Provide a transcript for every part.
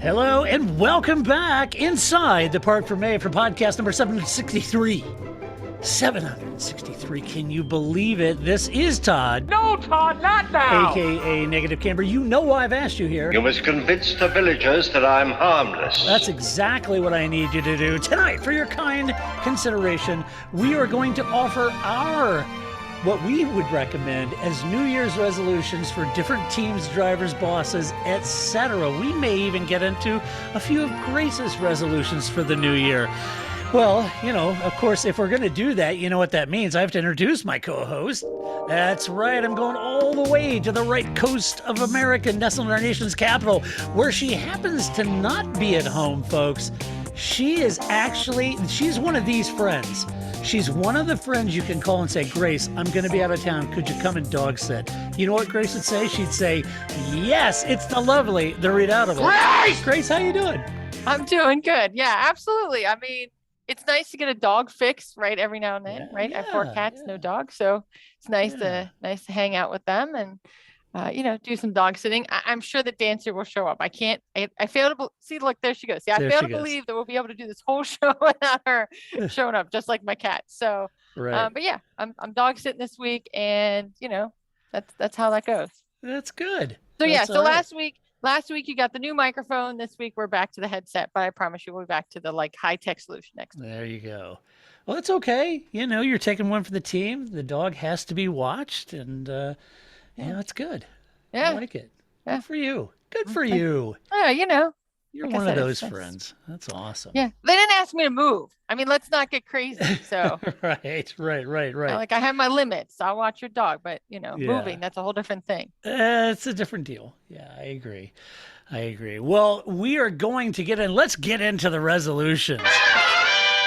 Hello and welcome back inside the Parc Fermé for podcast number 763. 763, can you believe it? This is Todd. No, Todd, not now! AKA Negative Camber. You know why I've asked you here. You must convince the villagers that I'm harmless. That's exactly what I need you to do. Tonight, for your kind consideration, we are going to offer what we would recommend as New Year's resolutions for different teams, drivers, bosses, etc. We may even get into a few of Grace's resolutions for the new year. Well, you know, of course, if we're going to do that, you know what that means. I have to introduce my co-host. That's right. I'm going all the way to the right coast of America, nestled in our nation's capital, where she happens to not be at home, folks. She's one of these friends. She's one of the friends you can call and say, Grace, I'm going to be out of town. Could you come and dog sit? You know what Grace would say? She'd say, yes, it's the lovely, the redoubtable. Grace! Grace, how you doing? I'm doing good. Yeah, absolutely. I mean, it's nice to get a dog fix, right? Every now and then, right? I have 4 cats, no dogs. So it's nice to hang out with them and, do some dog sitting. I'm sure that Dancer will show up. I fail to see, look, there she goes. Yeah, I fail to believe that we'll be able to do this whole show without her showing up, just like my cat. So, right. But yeah, I'm dog sitting this week, and that's how that goes. That's good. So That's so right. last week you got the new microphone. This week we're back to the headset, but I promise you we'll be back to the high-tech solution next week. There you go. Well, it's okay. You know, you're taking one for the team. The dog has to be watched, and it's good. Yeah. I like it. Yeah. Good for you. Good for you. Yeah, You're like I one of said, those it's- friends. That's awesome. yeah. They didn't ask me to move. I mean, let's not get crazy. So Right. I have my limits. I'll watch your dog, but moving, that's a whole different thing. It's a different deal. Yeah, I agree. Well, we are going to let's get into the resolutions.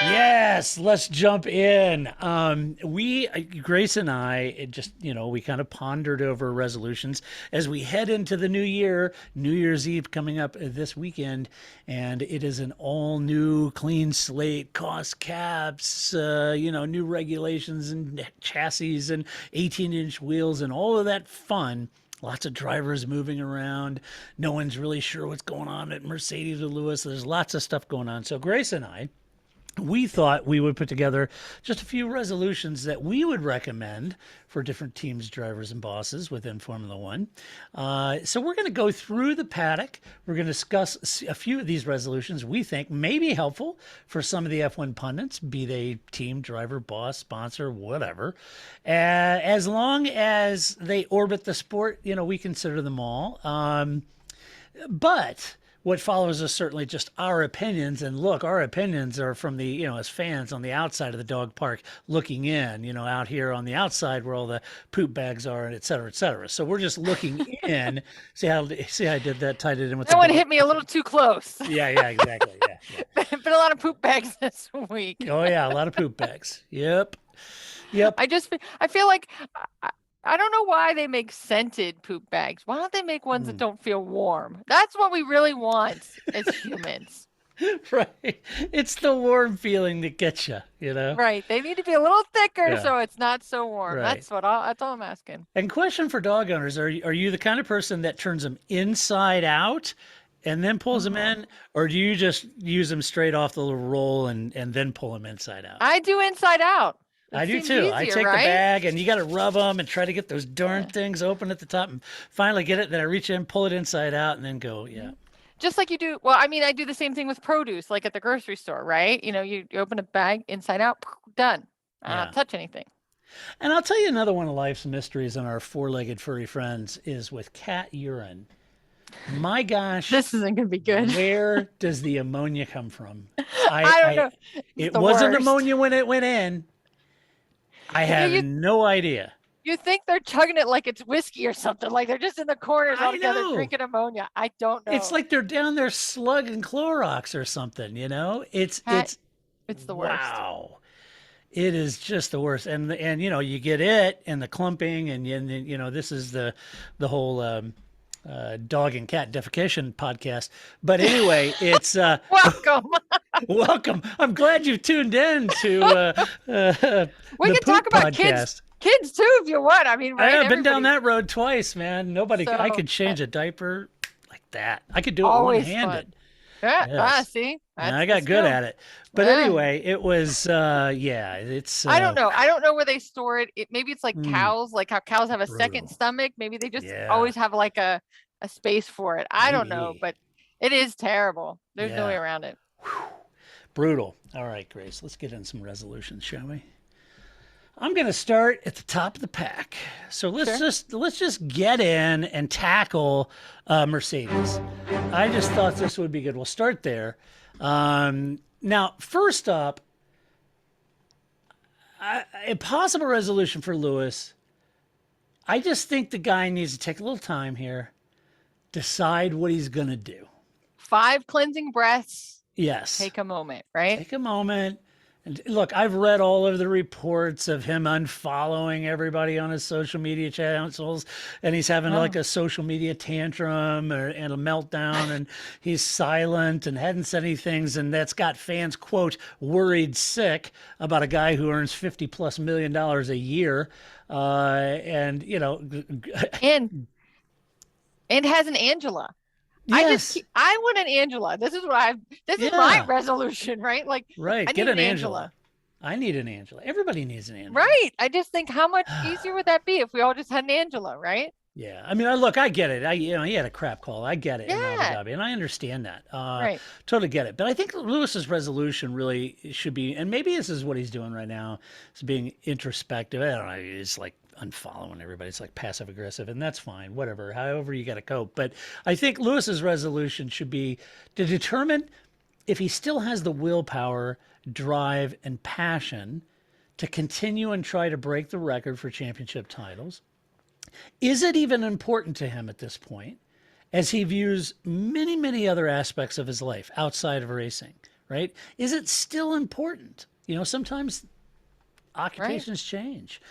Yes, let's jump in. Grace and I, we kind of pondered over resolutions as we head into the new year. New Year's Eve coming up this weekend, and it is an all new, clean slate, cost caps, new regulations and chassis and 18-inch wheels and all of that fun. Lots of drivers moving around. No one's really sure what's going on at Mercedes or Lewis. There's lots of stuff going on. So Grace and we thought we would put together just a few resolutions that we would recommend for different teams, drivers, and bosses within Formula One. So we're going to go through the paddock. We're going to discuss a few of these resolutions we think may be helpful for some of the F1 pundits, be they team, driver, boss, sponsor, whatever. As long as they orbit the sport, we consider them all. But what follows is certainly just our opinions. And look, our opinions are from the, as fans on the outside of the dog park looking in, out here on the outside where all the poop bags are and et cetera, et cetera. So we're just looking in. See how I did that, tied it in with That one hit me a little too close. Yeah, exactly. Yeah. Been a lot of poop bags this week. Oh, yeah, a lot of poop bags. Yep. I feel like I don't know why they make scented poop bags. Why don't they make ones that don't feel warm? That's what we really want as humans. Right. It's the warm feeling that gets you, Right. They need to be a little thicker Yeah. so it's not so warm. Right. That's all I'm asking. And question for dog owners, are you the kind of person that turns them inside out and then pulls them in, or do you just use them straight off the little roll and then pull them inside out? I do inside out. I do seems too. I easier, take right? the bag and you got to rub them and try to get those darn things open at the top and finally get it. Then I reach in, pull it inside out, and then go. Yeah. Just like you do. Well, I mean, I do the same thing with produce, like at the grocery store, right? You open a bag inside out, done. I don't touch anything. And I'll tell you another one of life's mysteries on our four-legged furry friends is with cat urine. My gosh. This isn't going to be good. Where does the ammonia come from? I don't know. It the wasn't worst. ammonia when it went in. I have no idea. You think they're chugging it like it's whiskey or something, like they're just in the corners all together know. drinking ammonia. I don't know. It's like they're down there slugging Clorox or something, It's the worst. Wow. It is just the worst. And you get it and the clumping and this is the whole dog and cat defecation podcast. But anyway, it's Welcome. welcome. I'm glad you've tuned in to We the can talk Poop about podcast. kids too, if you want. I mean, right? I've been down Everybody- that road twice, man. I could change a diaper like that. I could do it Always one-handed. fun. Yeah. Yes. See, And that's I the got good skill. at it. But Yeah. anyway, it was, yeah, it's I don't know. I don't know where they store it. Maybe it's like mm, cows, like how cows have a second brutal. stomach. Maybe they just Yeah, always have like a space for it. I don't know, maybe. but it is terrible. There's no way Yeah. around it. Whew. Brutal. All right, Grace, let's get in some resolutions, shall we? I'm going to start at the top of the pack. So Sure. let's just get in and tackle Mercedes. I just thought this would be good. We'll start there. Now, first up, a possible resolution for Lewis. I just think the guy needs to take a little time here, decide what he's going to do. 5 cleansing breaths. Yes. Take a moment, right? Take a moment. And look, I've read all of the reports of him unfollowing everybody on his social media channels, and he's having like a social media tantrum and a meltdown, and he's silent and hadn't said any things, and that's got fans, quote, worried sick about a guy who earns $50+ million a year. And, you know, And has an Angela. yes, I want an Angela. This is my yeah, resolution, right? Like right. I Get need an an Angela. Angela. I need an Angela. Everybody needs an Angela. Right. I just think how much easier would that be if we all just had an Angela, right? Yeah, I mean, look, I get it. He had a crap call. I get it in Abu Yeah. Dhabi, and I understand that. Right. Totally get it. But I think Lewis's resolution really should be, and maybe this is what he's doing right now, is being introspective. I don't know. It's like unfollowing everybody. It's like passive aggressive, and that's fine. Whatever. However you got to cope. But I think Lewis's resolution should be to determine if he still has the willpower, drive, and passion to continue and try to break the record for championship titles. Is it even important to him at this point, as he views many, many other aspects of his life outside of racing, right? Is it still important? You know, sometimes occupations change.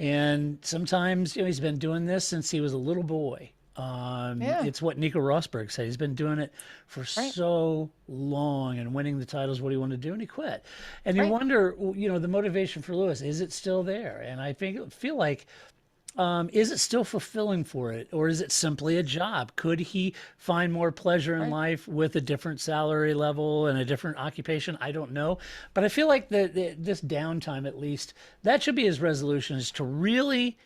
And sometimes, you know, he's been doing this since he was a little boy. Yeah. It's what Nico Rosberg said. He's been doing it for so long, and winning the titles what he wanted to do, and he quit. And you wonder, you know, the motivation for Lewis, is it still there? And I feel like, is it still fulfilling for it, or is it simply a job? Could he find more pleasure in life with a different salary level and a different occupation? I don't know, but I feel like this downtime, at least, that should be his resolution: is to really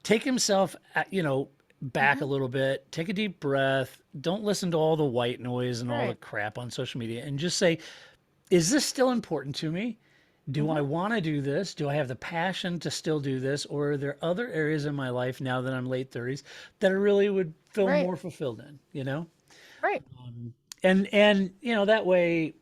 take himself, you know, back a little bit, take a deep breath, don't listen to all the white noise and all the crap on social media, and just say, is this still important to me? Do I want to do this? Do I have the passion to still do this? Or are there other areas in my life now that I'm late 30s that I really would feel more fulfilled in, you know? Right. And you know, that way,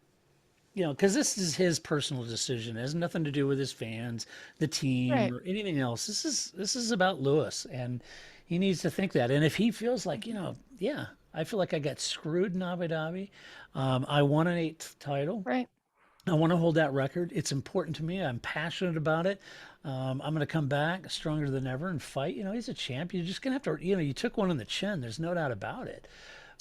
you know, because this is his personal decision. It has nothing to do with his fans, the team, or anything else. This is about Lewis, and he needs to think that. And if he feels like, you know, yeah, I feel like I got screwed in Abu Dhabi. I won an 8th title. Right. I want to hold that record. It's important to me. I'm passionate about it. I'm going to come back stronger than ever and fight. You know, he's a champ. You're just going to have to, you know, you took one on the chin. There's no doubt about it.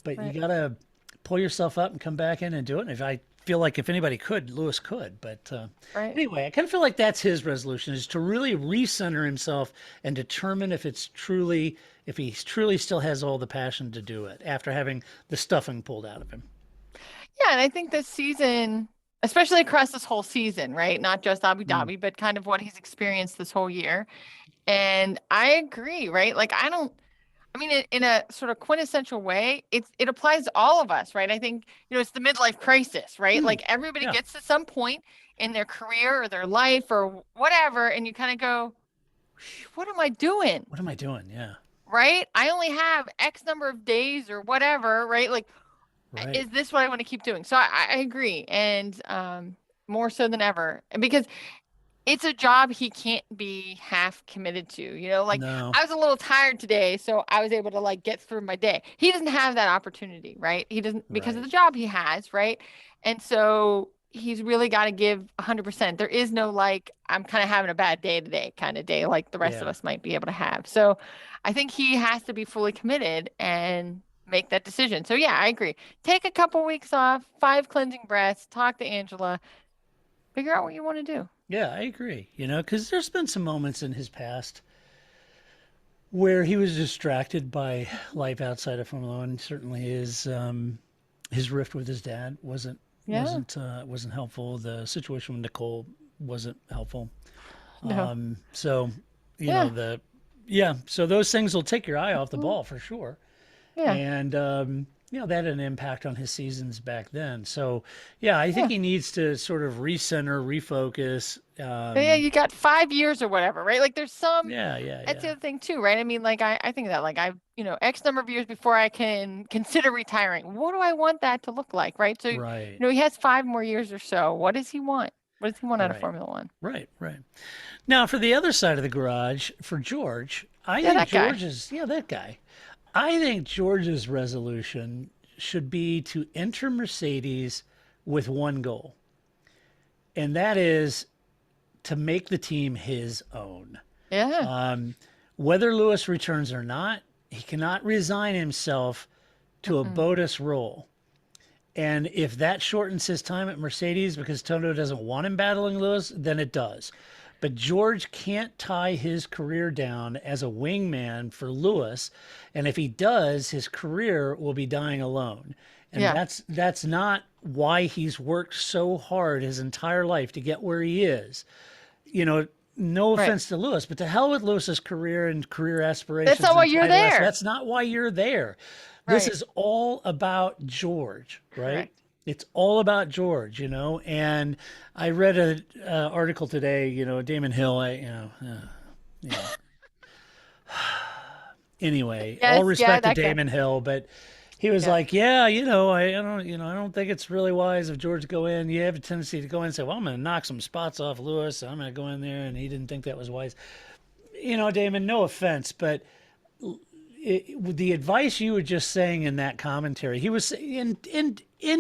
But you got to pull yourself up and come back in and do it. And if I feel like if anybody could, Lewis could. But anyway, I kind of feel like that's his resolution, is to really recenter himself and determine if he truly still has all the passion to do it after having the stuffing pulled out of him. Yeah, and I think this season, especially across this whole season, right? Not just Abu Dhabi, but kind of what he's experienced this whole year. And I agree, right? Like, I mean, in a sort of quintessential way, it applies to all of us, right? I think, you know, it's the midlife crisis, right? Like everybody gets to some point in their career or their life or whatever, and you kind of go, what am I doing? What am I doing? Yeah. Right? I only have X number of days or whatever, right? Like, is this what I want to keep doing? So I agree. And more so than ever, because it's a job he can't be half committed to, you know, like I was a little tired today, so I was able to like get through my day. He doesn't have that opportunity, right? He doesn't, because of the job he has, right? And so he's really got to give 100%. There is no like, I'm kind of having a bad day today kind of day like the rest of us might be able to have. So I think he has to be fully committed and make that decision. So yeah, I agree. Take a couple weeks off, 5 cleansing breaths, talk to Angela, figure out what you want to do. Yeah, I agree. You know, because there's been some moments in his past where he was distracted by life outside of Formula One. Certainly his his rift with his dad wasn't Yeah. wasn't helpful. The situation with Nicole wasn't helpful. No. So, you know, Yeah. so those things will take your eye off the Mhm. ball for sure. Yeah. And, you know, that had an impact on his seasons back then. So, yeah, I think Yeah. he needs to sort of recenter, refocus. Yeah. You got 5 years or whatever, right? Like there's some, Yeah, yeah, that's the yeah. other thing too, right? I mean, like I think that like X number of years before I can consider retiring, what do I want that to look like, right? So, Right, he has 5 more years or so. What does he want? What does he want out of right, Formula One? right. Now, for the other side of the garage, for George, I Yeah, think that guy. George's, yeah, that guy. I think George's resolution should be to enter Mercedes with one goal, and that is to make the team his own. Yeah. Whether Lewis returns or not, he cannot resign himself to a Mm-mm. BOTUS role. And if that shortens his time at Mercedes because Toto doesn't want him battling Lewis, then it does. But George can't tie his career down as a wingman for Lewis. And if he does, his career will be dying alone. And Yeah. that's not why he's worked so hard his entire life to get where he is. You know, no Right. offense to Lewis, but to hell with Lewis's career and career That's aspirations not why and you're title aspirations. there. That's not why you're there. This Right. is all about George, right? Correct. It's all about George, you know. And I read a article today, you know, Damon Hill, you know. Anyway, all Yes. Yeah. respect to That guy. Damon Hill, but he was Yeah. like, yeah, you know, I don't think it's really wise of George to go in. You have a tendency to go in and say, well, I'm going to knock some spots off Lewis. I'm going to go in there, and he didn't think that was wise. You know, Damon, no offense, but the advice you were just saying in that commentary, he was in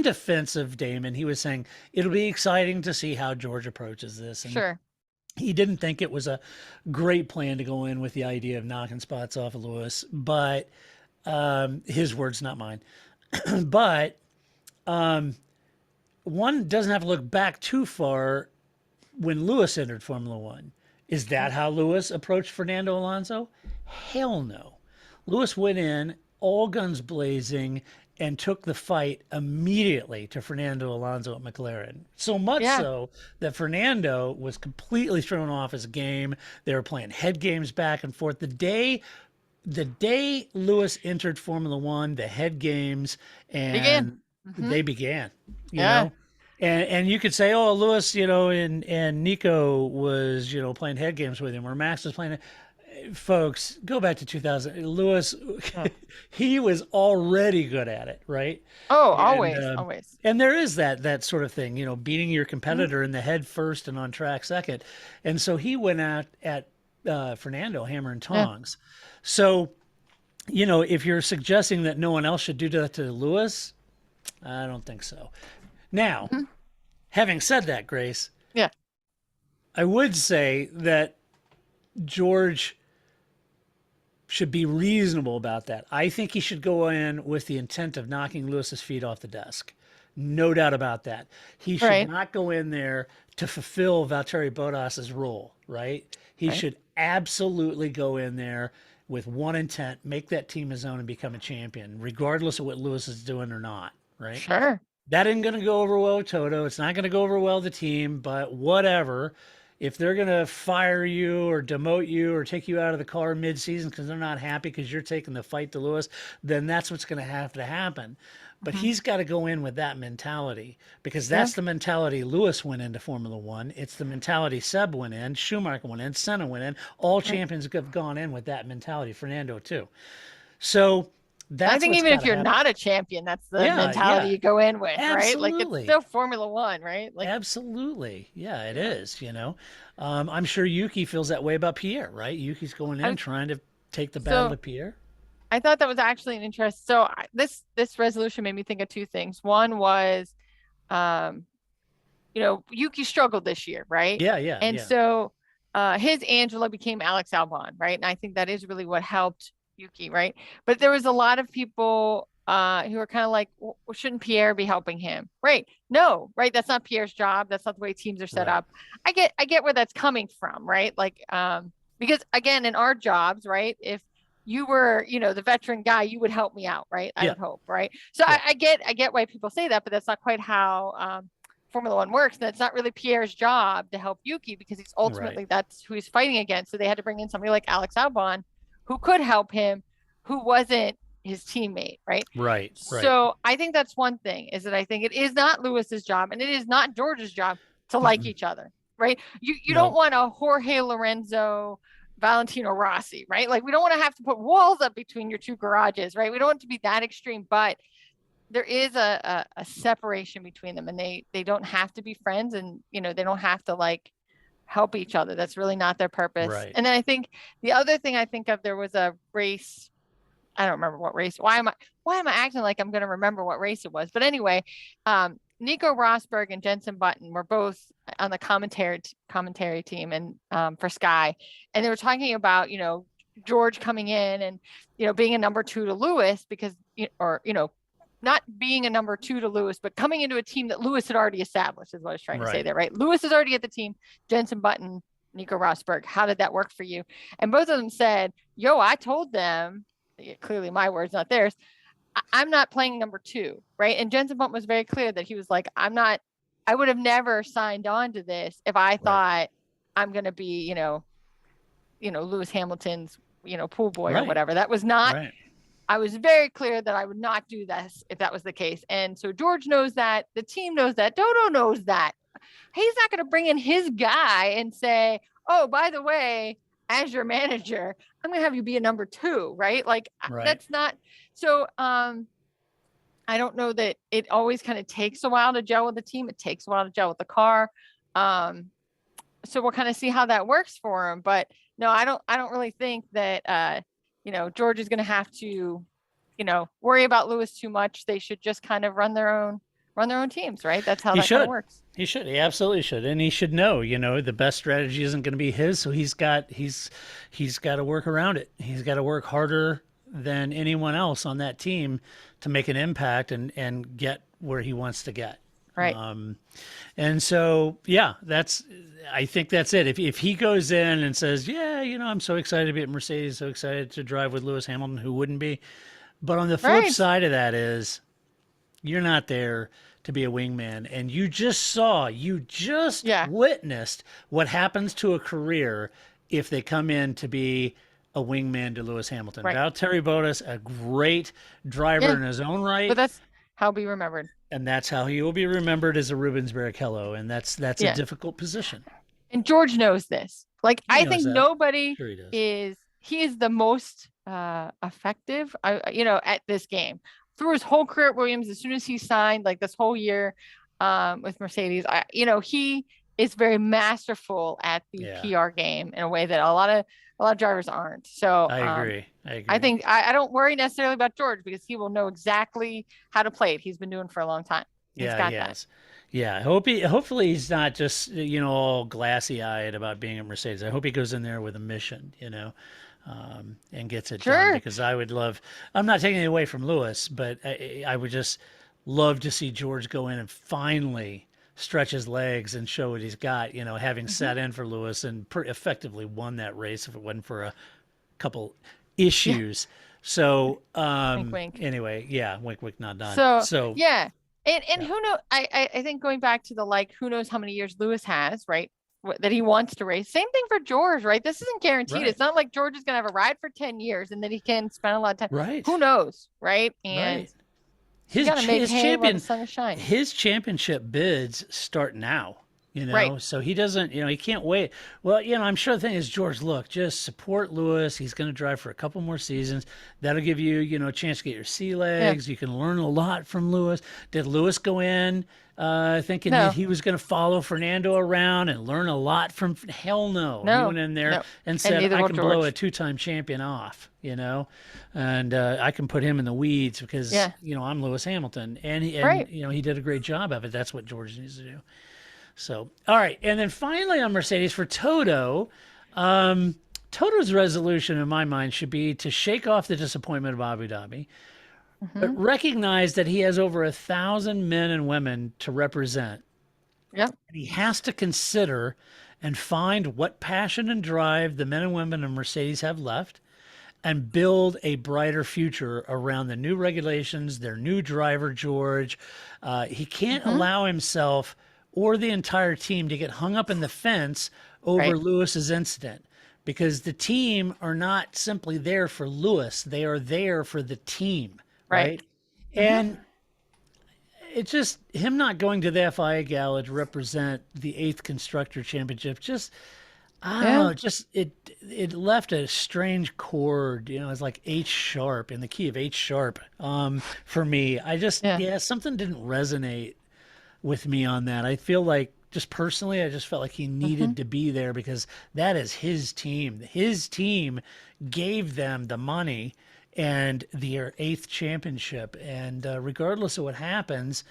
defense of Damon. He was saying it'll be exciting to see how George approaches this, and Sure. he didn't think it was a great plan to go in with the idea of knocking spots off of Lewis, but his words, not mine. But one doesn't have to look back too far when Lewis entered Formula One. Is that how Lewis approached Fernando Alonso? Hell no. Lewis went in all guns blazing and took the fight immediately to Fernando Alonso at McLaren. So much Yeah. so that Fernando was completely thrown off his game. They were playing head games back and forth. The day Lewis entered Formula One, the head games Begin. and Hmm. they began, you Yeah. know. And you could say, oh, Lewis, you know, and Nico was, you know, playing head games with him, or Max was playing. Folks, go back to 2000. Lewis, Yeah. he was already good at it, right? Oh, And always, always. and there is that sort of thing, you know, beating your Mhm. competitor in the head first and on track second. And so he went out at Fernando hammer and Yeah. tongs. So, you know, if you're suggesting that no one else should do that to Lewis, I don't think so. Now, Mhm. having said that, Grace, Yeah. I would say that George should be reasonable about that. I think he should go in with the intent of knocking Lewis's feet off the desk. No doubt about that. He should Right. not go in there to fulfill Valtteri Bottas's role, right? He Right. should absolutely go in there with one intent, make that team his own and become a champion, regardless of what Lewis is doing or not, right? Sure. That ain't going to go over well with Toto. It's not going to go over well with the team, but whatever. If they're going to fire you or demote you or take you out of the car mid-season because they're not happy because you're taking the fight to Lewis, then that's what's going to happen. But Mhm. he's got to go in with that mentality because Yeah. that's the mentality Lewis went into Formula One. It's the mentality Seb went in, Schumacher went in, Senna went in. All Right. champions have gone in with that mentality. Fernando too. So I that's think what's even got if to you're happen. not a champion, that's the Yeah, mentality yeah, you go in with, right? Like it's absolutely. still Formula One, right? Like, Absolutely. Yeah, it yeah. is, you know. I'm sure Yuki feels that way about Pierre, right? Yuki's going I in was, trying to take the battle so to Pierre. I thought that was actually an interest. So this resolution made me think of two things. One was, um, Yuki struggled this year, right? Yeah, yeah, And yeah. so his Angela became Alex Albon, right? And I think that is really what helped Yuki, right? But there was a lot of people who are kind of like, well, shouldn't Pierre be helping him? Right. No, right. That's not Pierre's job. That's not the way teams are set Right. up. I get where that's coming from, right? Like, because again, in our jobs, right? If you were, the veteran guy, you would help me out, right? I Yeah. would hope, right? So Yeah. I get why people say that, but that's not quite how Formula One works. That's not really Pierre's job to help Yuki, because he's ultimately that's who he's fighting against. So they had to bring in somebody like Alex Albon, who could help him, who wasn't his teammate, right? Right. So I think that's one thing, is that I think it is not Lewis's job and it is not George's job to like each other, right? You don't want a Jorge Lorenzo, Valentino Rossi, right? Like, we don't want to have to put walls up between your two garages, right? We don't want it to be that extreme, but there is a separation between them, and they don't have to be friends, and they don't have to like help each other. That's really not their purpose. Right. And then I think the other thing I think of, there was a race, I don't remember what race. Why am I acting like I'm going to remember what race it was? But anyway, Nico Rosberg and Jenson Button were both on the commentary team and for Sky, and they were talking about George coming in and being a number 2 to Lewis, because not being a number 2 to Lewis, but coming into a team that Lewis had already established, is what I was trying to say there, right? Lewis is already at the team. Jenson Button, Nico Rosberg, how did that work for you? And both of them said, I told them, clearly my words, not theirs, I'm not playing number 2, right? And Jenson Button was very clear that he was like, I would have never signed on to this if I thought I'm going to be, Lewis Hamilton's, pool boy or whatever. That was not, I was very clear that I would not do this if that was the case. And so George knows that, the team knows that, Toto knows that. He's not going to bring in his guy and say, oh, by the way, as your manager, I'm going to have you be a number 2, right? Like, that's not, so I don't know that it always kind of takes a while to gel with the team. It takes a while to gel with the car. So we'll kind of see how that works for him. But no, I don't really think that, George is going to have to, worry about Lewis too much. They should just kind of run their own teams, right? That's how that kind of works. He should. He absolutely should. And he should know, the best strategy isn't going to be his. So he's got to work around it. He's got to work harder than anyone else on that team to make an impact and get where he wants to get. Right. And so, I think that's it. If he goes in and says, I'm so excited to be at Mercedes, so excited to drive with Lewis Hamilton, who wouldn't be? But on the flip side of that is, you're not there to be a wingman. And you just witnessed what happens to a career if they come in to be a wingman to Lewis Hamilton. Valtteri Bottas, a great driver in his own right. But that's how he'll be remembered. And that's how he will be remembered, as a Rubens Barrichello. And that's a difficult position. And George knows this. Like, I think nobody he is the most effective, at this game. Through his whole career at Williams, as soon as he signed, like this whole year with Mercedes, he is very masterful at the PR game in a way that a lot of drivers aren't. So I agree. I think I don't worry necessarily about George, because he will know exactly how to play it. He's been doing it for a long time. He's got that. Yeah, hopefully he's not just all glassy eyed about being at Mercedes. I hope he goes in there with a mission, and gets it done. Because I would love. I'm not taking it away from Lewis, but I would just love to see George go in and finally stretch his legs and show what he's got. Having sat in for Lewis and effectively won that race, if it wasn't for a couple issues. So wink, wink. Anyway, wink, wink, nod, nod. So yeah. And who knows? I think going back to the who knows how many years Lewis has, right? That he wants to race. Same thing for George, right? This isn't guaranteed. It's not like George is going to have a ride for 10 years and then he can spend a lot of time. Right. Who knows, right? And his championship bids start now. So he doesn't, he can't wait. Well, I'm sure the thing is, George, look, just support Lewis. He's going to drive for a couple more seasons. That'll give you, a chance to get your sea legs. You can learn a lot from Lewis. Did Lewis go in thinking that he was going to follow Fernando around and learn a lot from? Hell no. He went in there and said, I can blow a 2-time champion off, and I can put him in the weeds because, I'm Lewis Hamilton. And he did a great job of it. That's what George needs to do. So, all right. And then finally on Mercedes for Toto, Toto's resolution in my mind should be to shake off the disappointment of Abu Dhabi, but recognize that he has over 1,000 men and women to represent. Yep. And he has to consider and find what passion and drive the men and women of Mercedes have left, and build a brighter future around the new regulations, their new driver, George. He can't allow himself or the entire team to get hung up in the fence over Right. Lewis's incident, because the team are not simply there for Lewis. They are there for the team, Right. right? And it's just him not going to the FIA Gala to represent the 8th Constructor Championship. Just, I don't know, just it left a strange chord, it's like H sharp, in the key of H sharp. For me, I just, something didn't resonate with me on that. I feel like, just personally, I just felt like he needed to be there because that is his team. His team gave them the money and their 8th championship. And regardless of what happens,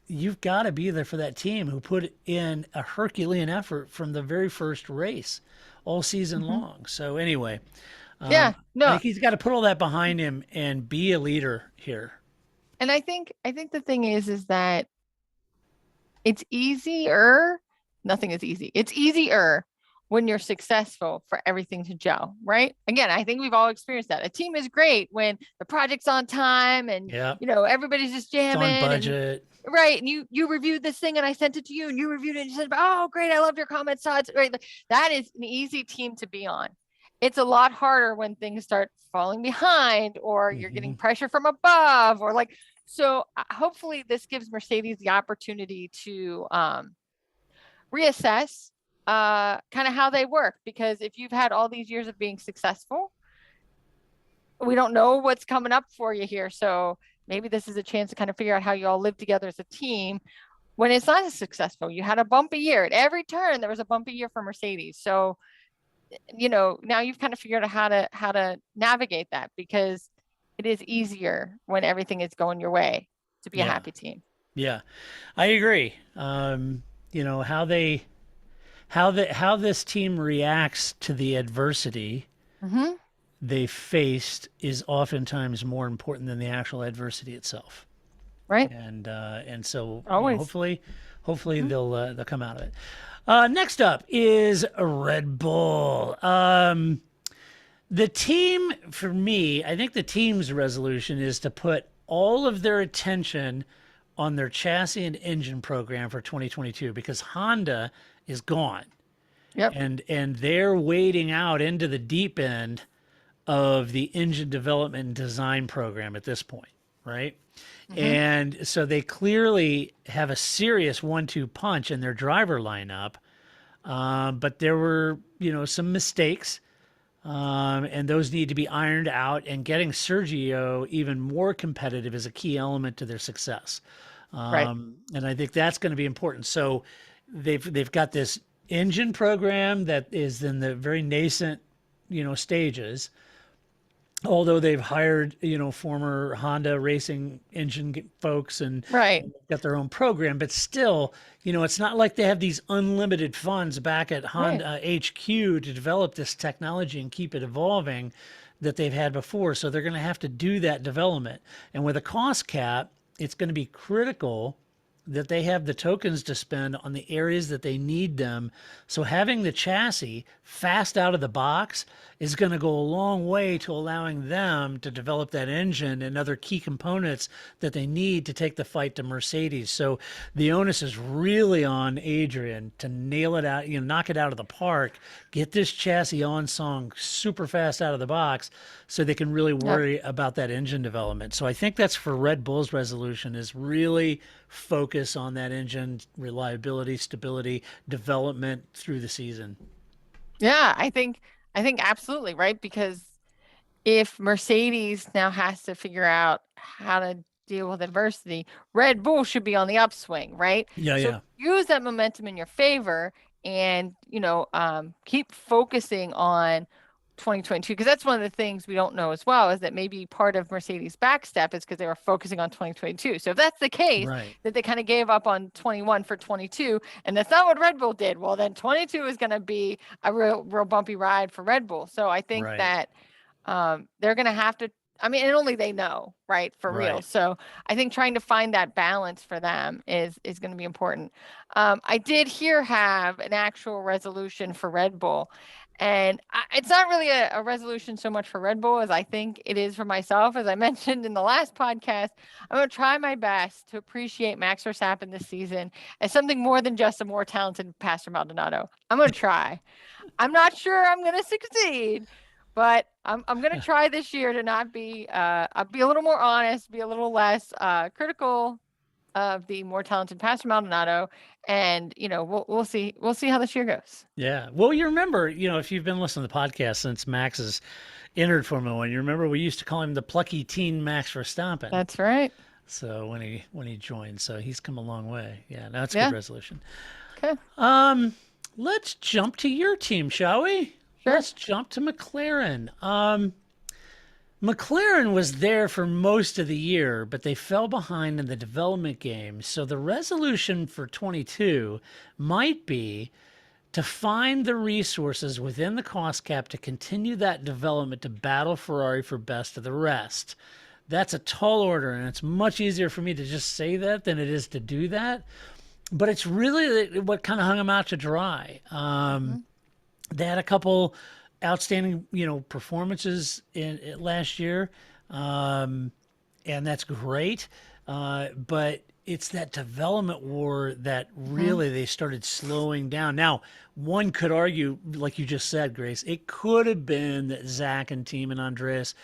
you've got to be there for that team who put in a Herculean effort from the very first race all season long. So anyway, I think he's got to put all that behind him and be a leader here. And I think the thing is that it's easier. Nothing is easy. It's easier when you're successful for everything to gel, right? Again, I think we've all experienced that. A team is great when the project's on time and everybody's just jamming. It's on budget. Right. And you reviewed this thing and I sent it to you and you reviewed it and you said, oh, great. I loved your comments. Right. That is an easy team to be on. It's a lot harder when things start falling behind or you're getting pressure from above or so hopefully this gives Mercedes the opportunity to reassess kind of how they work, because if you've had all these years of being successful, we don't know what's coming up for you here. So maybe this is a chance to kind of figure out how you all live together as a team when it's not as successful. You had a bumpy year at every turn. There was a bumpy year for Mercedes. So, now you've kind of figured out how to navigate that, because it is easier when everything is going your way to be a happy team. Yeah, I agree. How this team reacts to the adversity they faced is oftentimes more important than the actual adversity itself. Right. And so always hopefully they'll come out of it. Next up is Red Bull. The team, for me, I think the team's resolution is to put all of their attention on their chassis and engine program for 2022, because Honda is gone. Yep. And they're wading out into the deep end of the engine development and design program at this point, right? And so they clearly have a serious 1-2 punch in their driver lineup. But there were, some mistakes. And those need to be ironed out, and getting Sergio even more competitive is a key element to their success. And I think that's going to be important. So they've got this engine program that is in the very nascent, stages. Although they've hired, former Honda racing engine folks and got their own program, but still, it's not like they have these unlimited funds back at Honda HQ to develop this technology and keep it evolving that they've had before. So they're going to have to do that development. And with a cost cap, it's going to be critical that they have the tokens to spend on the areas that they need them. So having the chassis fast out of the box is going to go a long way to allowing them to develop that engine and other key components that they need to take the fight to Mercedes. So the onus is really on Adrian to nail it out, knock it out of the park, get this chassis on song super fast out of the box so they can really worry about that engine development. So I think that's for Red Bull's resolution, is really focus on that engine reliability, stability, development through the season. Yeah, I think absolutely, right? Because if Mercedes now has to figure out how to deal with adversity, Red Bull should be on the upswing, right? So use that momentum in your favor and, keep focusing on 2022, because that's one of the things we don't know as well, is that maybe part of Mercedes' backstep is because they were focusing on 2022. So if that's the case, that they kind of gave up on 21 for 22, and that's not what Red Bull did, well, then 22 is going to be a real bumpy ride for Red Bull. So I think that they're going to have to I mean, and only they know, right? For real. Right. So I think trying to find that balance for them is going to be important. I did have an actual resolution for Red Bull, and it's not really a resolution so much for Red Bull as I think it is for myself. As I mentioned in the last podcast, I'm going to try my best to appreciate Max Verstappen this season as something more than just a more talented Pastor Maldonado. I'm going to try. I'm not sure I'm going to succeed, but I'm going to try this year to not be, I'll be a little more honest, be a little less critical of the more talented Pastor Maldonado, and we'll see how this year goes. Yeah. Well, you remember, if you've been listening to the podcast since Max has entered Formula One, you remember we used to call him the plucky teen Max Verstappen. That's right. So when he joined, so he's come a long way. Yeah, that's a Yeah. good resolution. Okay. Let's jump to your team, shall we? Sure. Let's jump to McLaren. McLaren was there for most of the year, but they fell behind in the development game. So the resolution for 22 might be to find the resources within the cost cap to continue that development to battle Ferrari for best of the rest. That's a tall order, and it's much easier for me to just say that than it is to do that. But it's really what kind of hung them out to dry. They had a couple outstanding, performances in last year, and that's great. But it's that development war that really they started slowing down. Now, one could argue, like you just said, Grace, it could have been that Zach and team and Andreas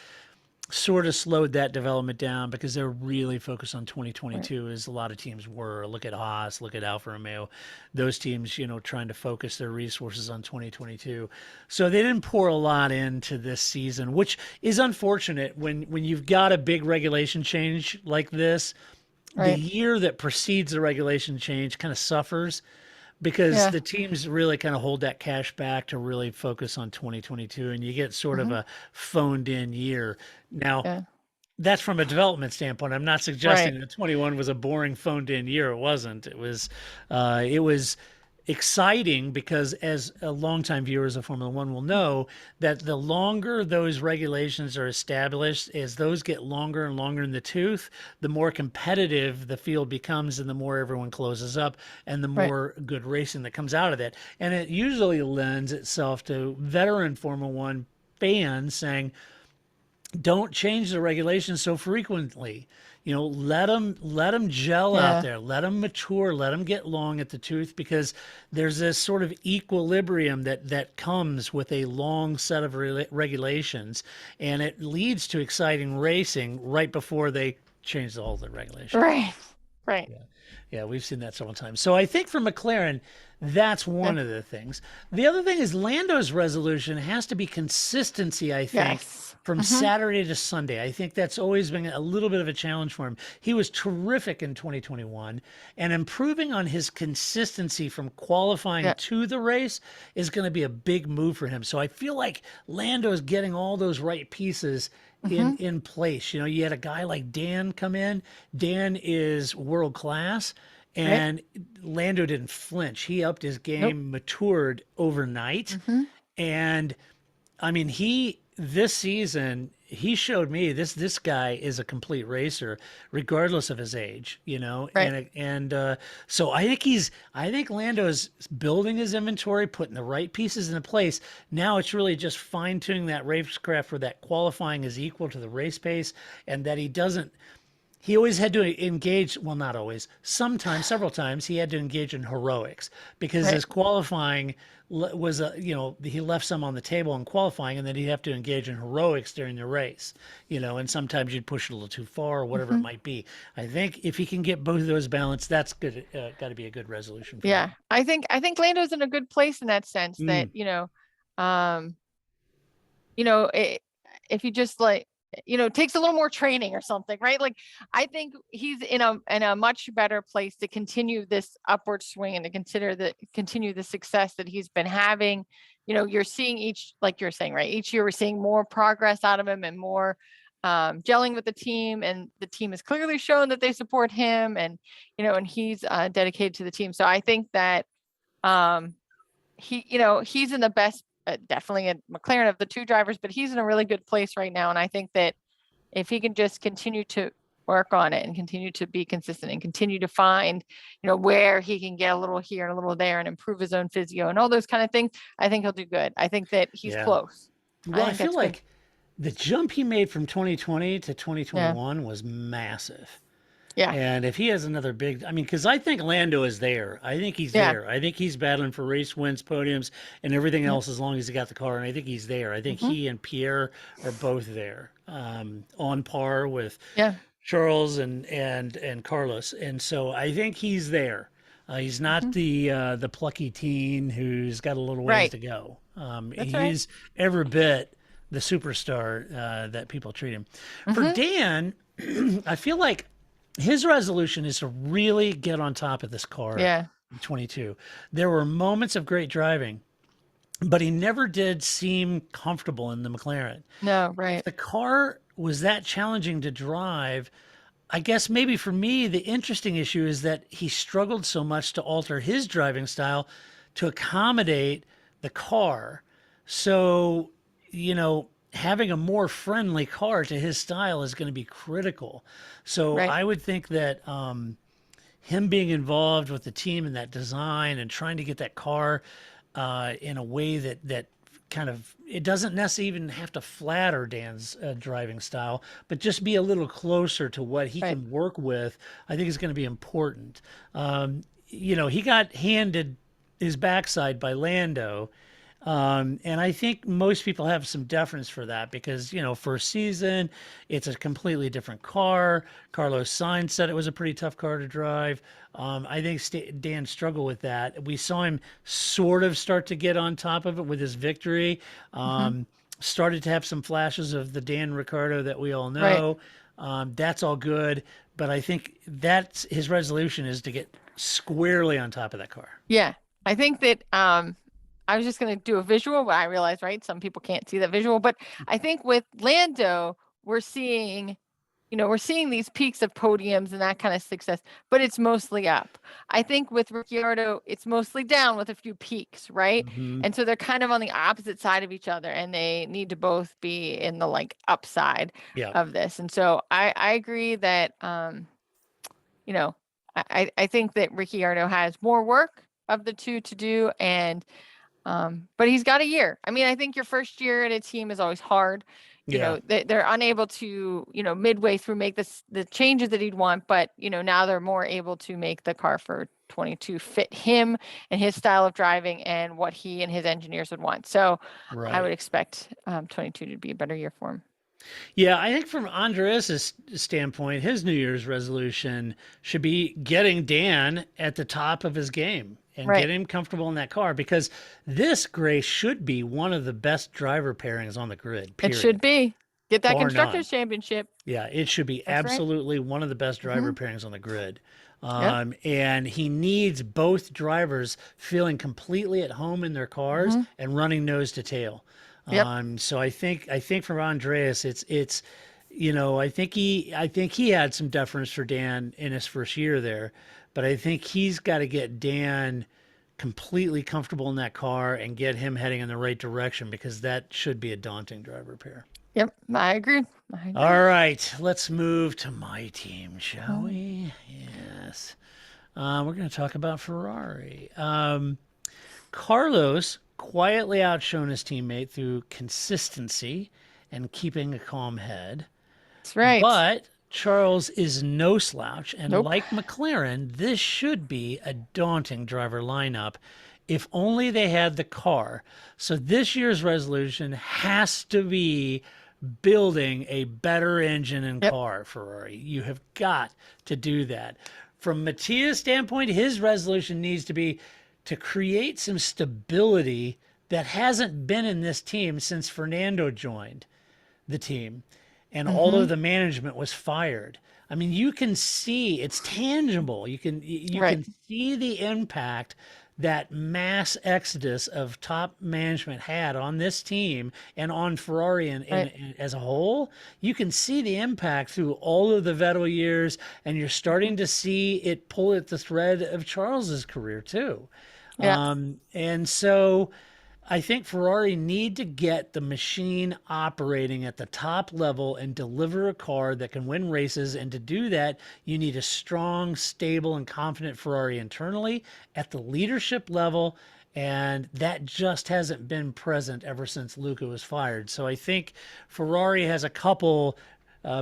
sort of slowed that development down because they're really focused on 2022 as a lot of teams were. Look at Haas, look at Alfa Romeo, those teams, trying to focus their resources on 2022. So they didn't pour a lot into this season, which is unfortunate when you've got a big regulation change like this. Right. The year that precedes the regulation change kind of suffers because the teams really kind of hold that cash back to really focus on 2022, and you get sort of a phoned in year. Now, that's from a development standpoint. I'm not suggesting that 21 was a boring phoned in year. It wasn't. It was exciting because, as a longtime viewers of Formula One will know, that the longer those regulations are established, as those get longer and longer in the tooth, the more competitive the field becomes and the more everyone closes up and the more good racing that comes out of that. And it usually lends itself to veteran Formula One fans saying, don't change the regulations so frequently. Let them gel out there, let them mature, let them get long at the tooth, because there's this sort of equilibrium that comes with a long set of regulations, and it leads to exciting racing right before they change the whole regulation. Right. Yeah, we've seen that several times. So I think for McLaren, that's one of the things. The other thing is Lando's resolution has to be consistency, I think, from Saturday to Sunday. I think that's always been a little bit of a challenge for him. He was terrific in 2021, and improving on his consistency from qualifying to the race is going to be a big move for him. So I feel like Lando is getting all those right pieces in place. You had a guy like Dan come in. Dan is world class. And Lando didn't flinch. He upped his game, matured overnight. And I mean, this season, he showed me this guy is a complete racer, regardless of his age, And so I think Lando's building his inventory, putting the right pieces into place. Now it's really just fine tuning that racecraft where that qualifying is equal to the race pace, and that he always had to engage, well, not always, sometimes, several times, he had to engage in heroics because his qualifying was, he left some on the table in qualifying, and then he'd have to engage in heroics during the race, and sometimes you'd push it a little too far or whatever it might be. I think if he can get both of those balanced, that's good. Got to be a good resolution for him. I think Lando's in a good place in that sense that, if you just takes a little more training or something, right? Like, I think he's in a much better place to continue this upward swing and to continue the success that he's been having. You're seeing like you're saying, right? Each year we're seeing more progress out of him and more gelling with the team, and the team has clearly shown that they support him, and he's dedicated to the team. So I think that he's in the best, definitely at McLaren of the two drivers, but he's in a really good place right now. And I think that if he can just continue to work on it and continue to be consistent and continue to find, where he can get a little here and a little there and improve his own physio and all those kind of things, I think he'll do good. I think that he's Yeah. close. Well, I think feel that's like good. the jump he made from 2020 to Yeah. 2021 was massive. Yeah. And if he has another big, I mean, because I think Lando is there. I think he's Yeah. there. I think he's battling for race wins, podiums, and everything Yep. else as long as he got the car. And I think he's there. I think Mhm. he and Pierre are both there, on par with Yeah. Charles and Carlos. And so I think he's there. He's not Mhm. the plucky teen who's got a little ways Right. to go. That's right. He's every bit the superstar that people treat him. For Mhm. Dan, I feel like his resolution is to really get on top of this car Yeah. in 22. There were moments of great driving, but he never did seem comfortable in the McLaren. No, If right. the car was that challenging to drive, I guess maybe for me, the interesting issue is that he struggled so much to alter his driving style to accommodate the car. So, having a more friendly car to his style is going to be critical. So Right. I would think that him being involved with the team and that design and trying to get that car in a way that kind of it doesn't necessarily even have to flatter Dan's driving style, but just be a little closer to what he Right. can work with. I think is going to be important. He got handed his backside by Lando. And I think most people have some deference for that because, first season, it's a completely different car. Carlos Sainz said it was a pretty tough car to drive. I think Dan struggled with that. We saw him sort of start to get on top of it with his victory. Mhm. Started to have some flashes of the Dan Ricciardo that we all Right. know. That's all good. But I think that's his resolution is to get squarely on top of that car. Yeah. I think that I was just going to do a visual, but I realized, right, some people can't see that visual. But I think with Lando, we're seeing, we're seeing these peaks of podiums and that kind of success, but it's mostly up. I think with Ricciardo, it's mostly down with a few peaks, right? Hmm. And so they're kind of on the opposite side of each other, and they need to both be in the upside Yeah. of this. And so I agree that, you know, I think that Ricciardo has more work of the two to do, and but he's got a year. I mean, I think your first year at a team is always hard. Yeah. They're unable to, midway through make the changes that he'd want, but now they're more able to make the car for 22 fit him and his style of driving and what he and his engineers would want. So I would Right. expect 22 to be a better year for him. Yeah, I think from Andres' standpoint, his New Year's resolution should be getting Dan at the top of his game and Right. get him comfortable in that car because this, Grace, should be one of the best driver pairings on the grid, It should period. be. Get that Bar none. constructors championship. Yeah, it should be That's right. absolutely one of the best driver Mhm. pairings on the grid. Yep. And he needs both drivers feeling completely at home in their cars Mhm. and running nose to tail. Yep. So I think for Andreas, it's I think he had some deference for Dan in his first year there, but I think he's got to get Dan completely comfortable in that car and get him heading in the right direction because that should be a daunting driver pair. Yep. I agree. All right, let's move to my team, shall Mhm. we? Yes. We're going to talk about Ferrari. Carlos quietly outshone his teammate through consistency and keeping a calm head. That's right. But Charles is no slouch, and Nope. like McLaren, this should be a daunting driver lineup if only they had the car. So this year's resolution has to be building a better engine and Yep. car, Ferrari. You have got to do that. From Mattia's standpoint, his resolution needs to be to create some stability that hasn't been in this team since Fernando joined the team and all Mhm. of the management was fired. I mean, you can see it's tangible. You Right. can see the impact that mass exodus of top management had on this team and on Ferrari Right. as a whole. You can see the impact through all of the Vettel years, and you're starting to see it pull at the thread of Charles's career too. Yeah. And so I think Ferrari need to get the machine operating at the top level and deliver a car that can win races. And to do that, you need a strong, stable, and confident Ferrari internally at the leadership level. And that just hasn't been present ever since Luca was fired. So I think Ferrari has a couple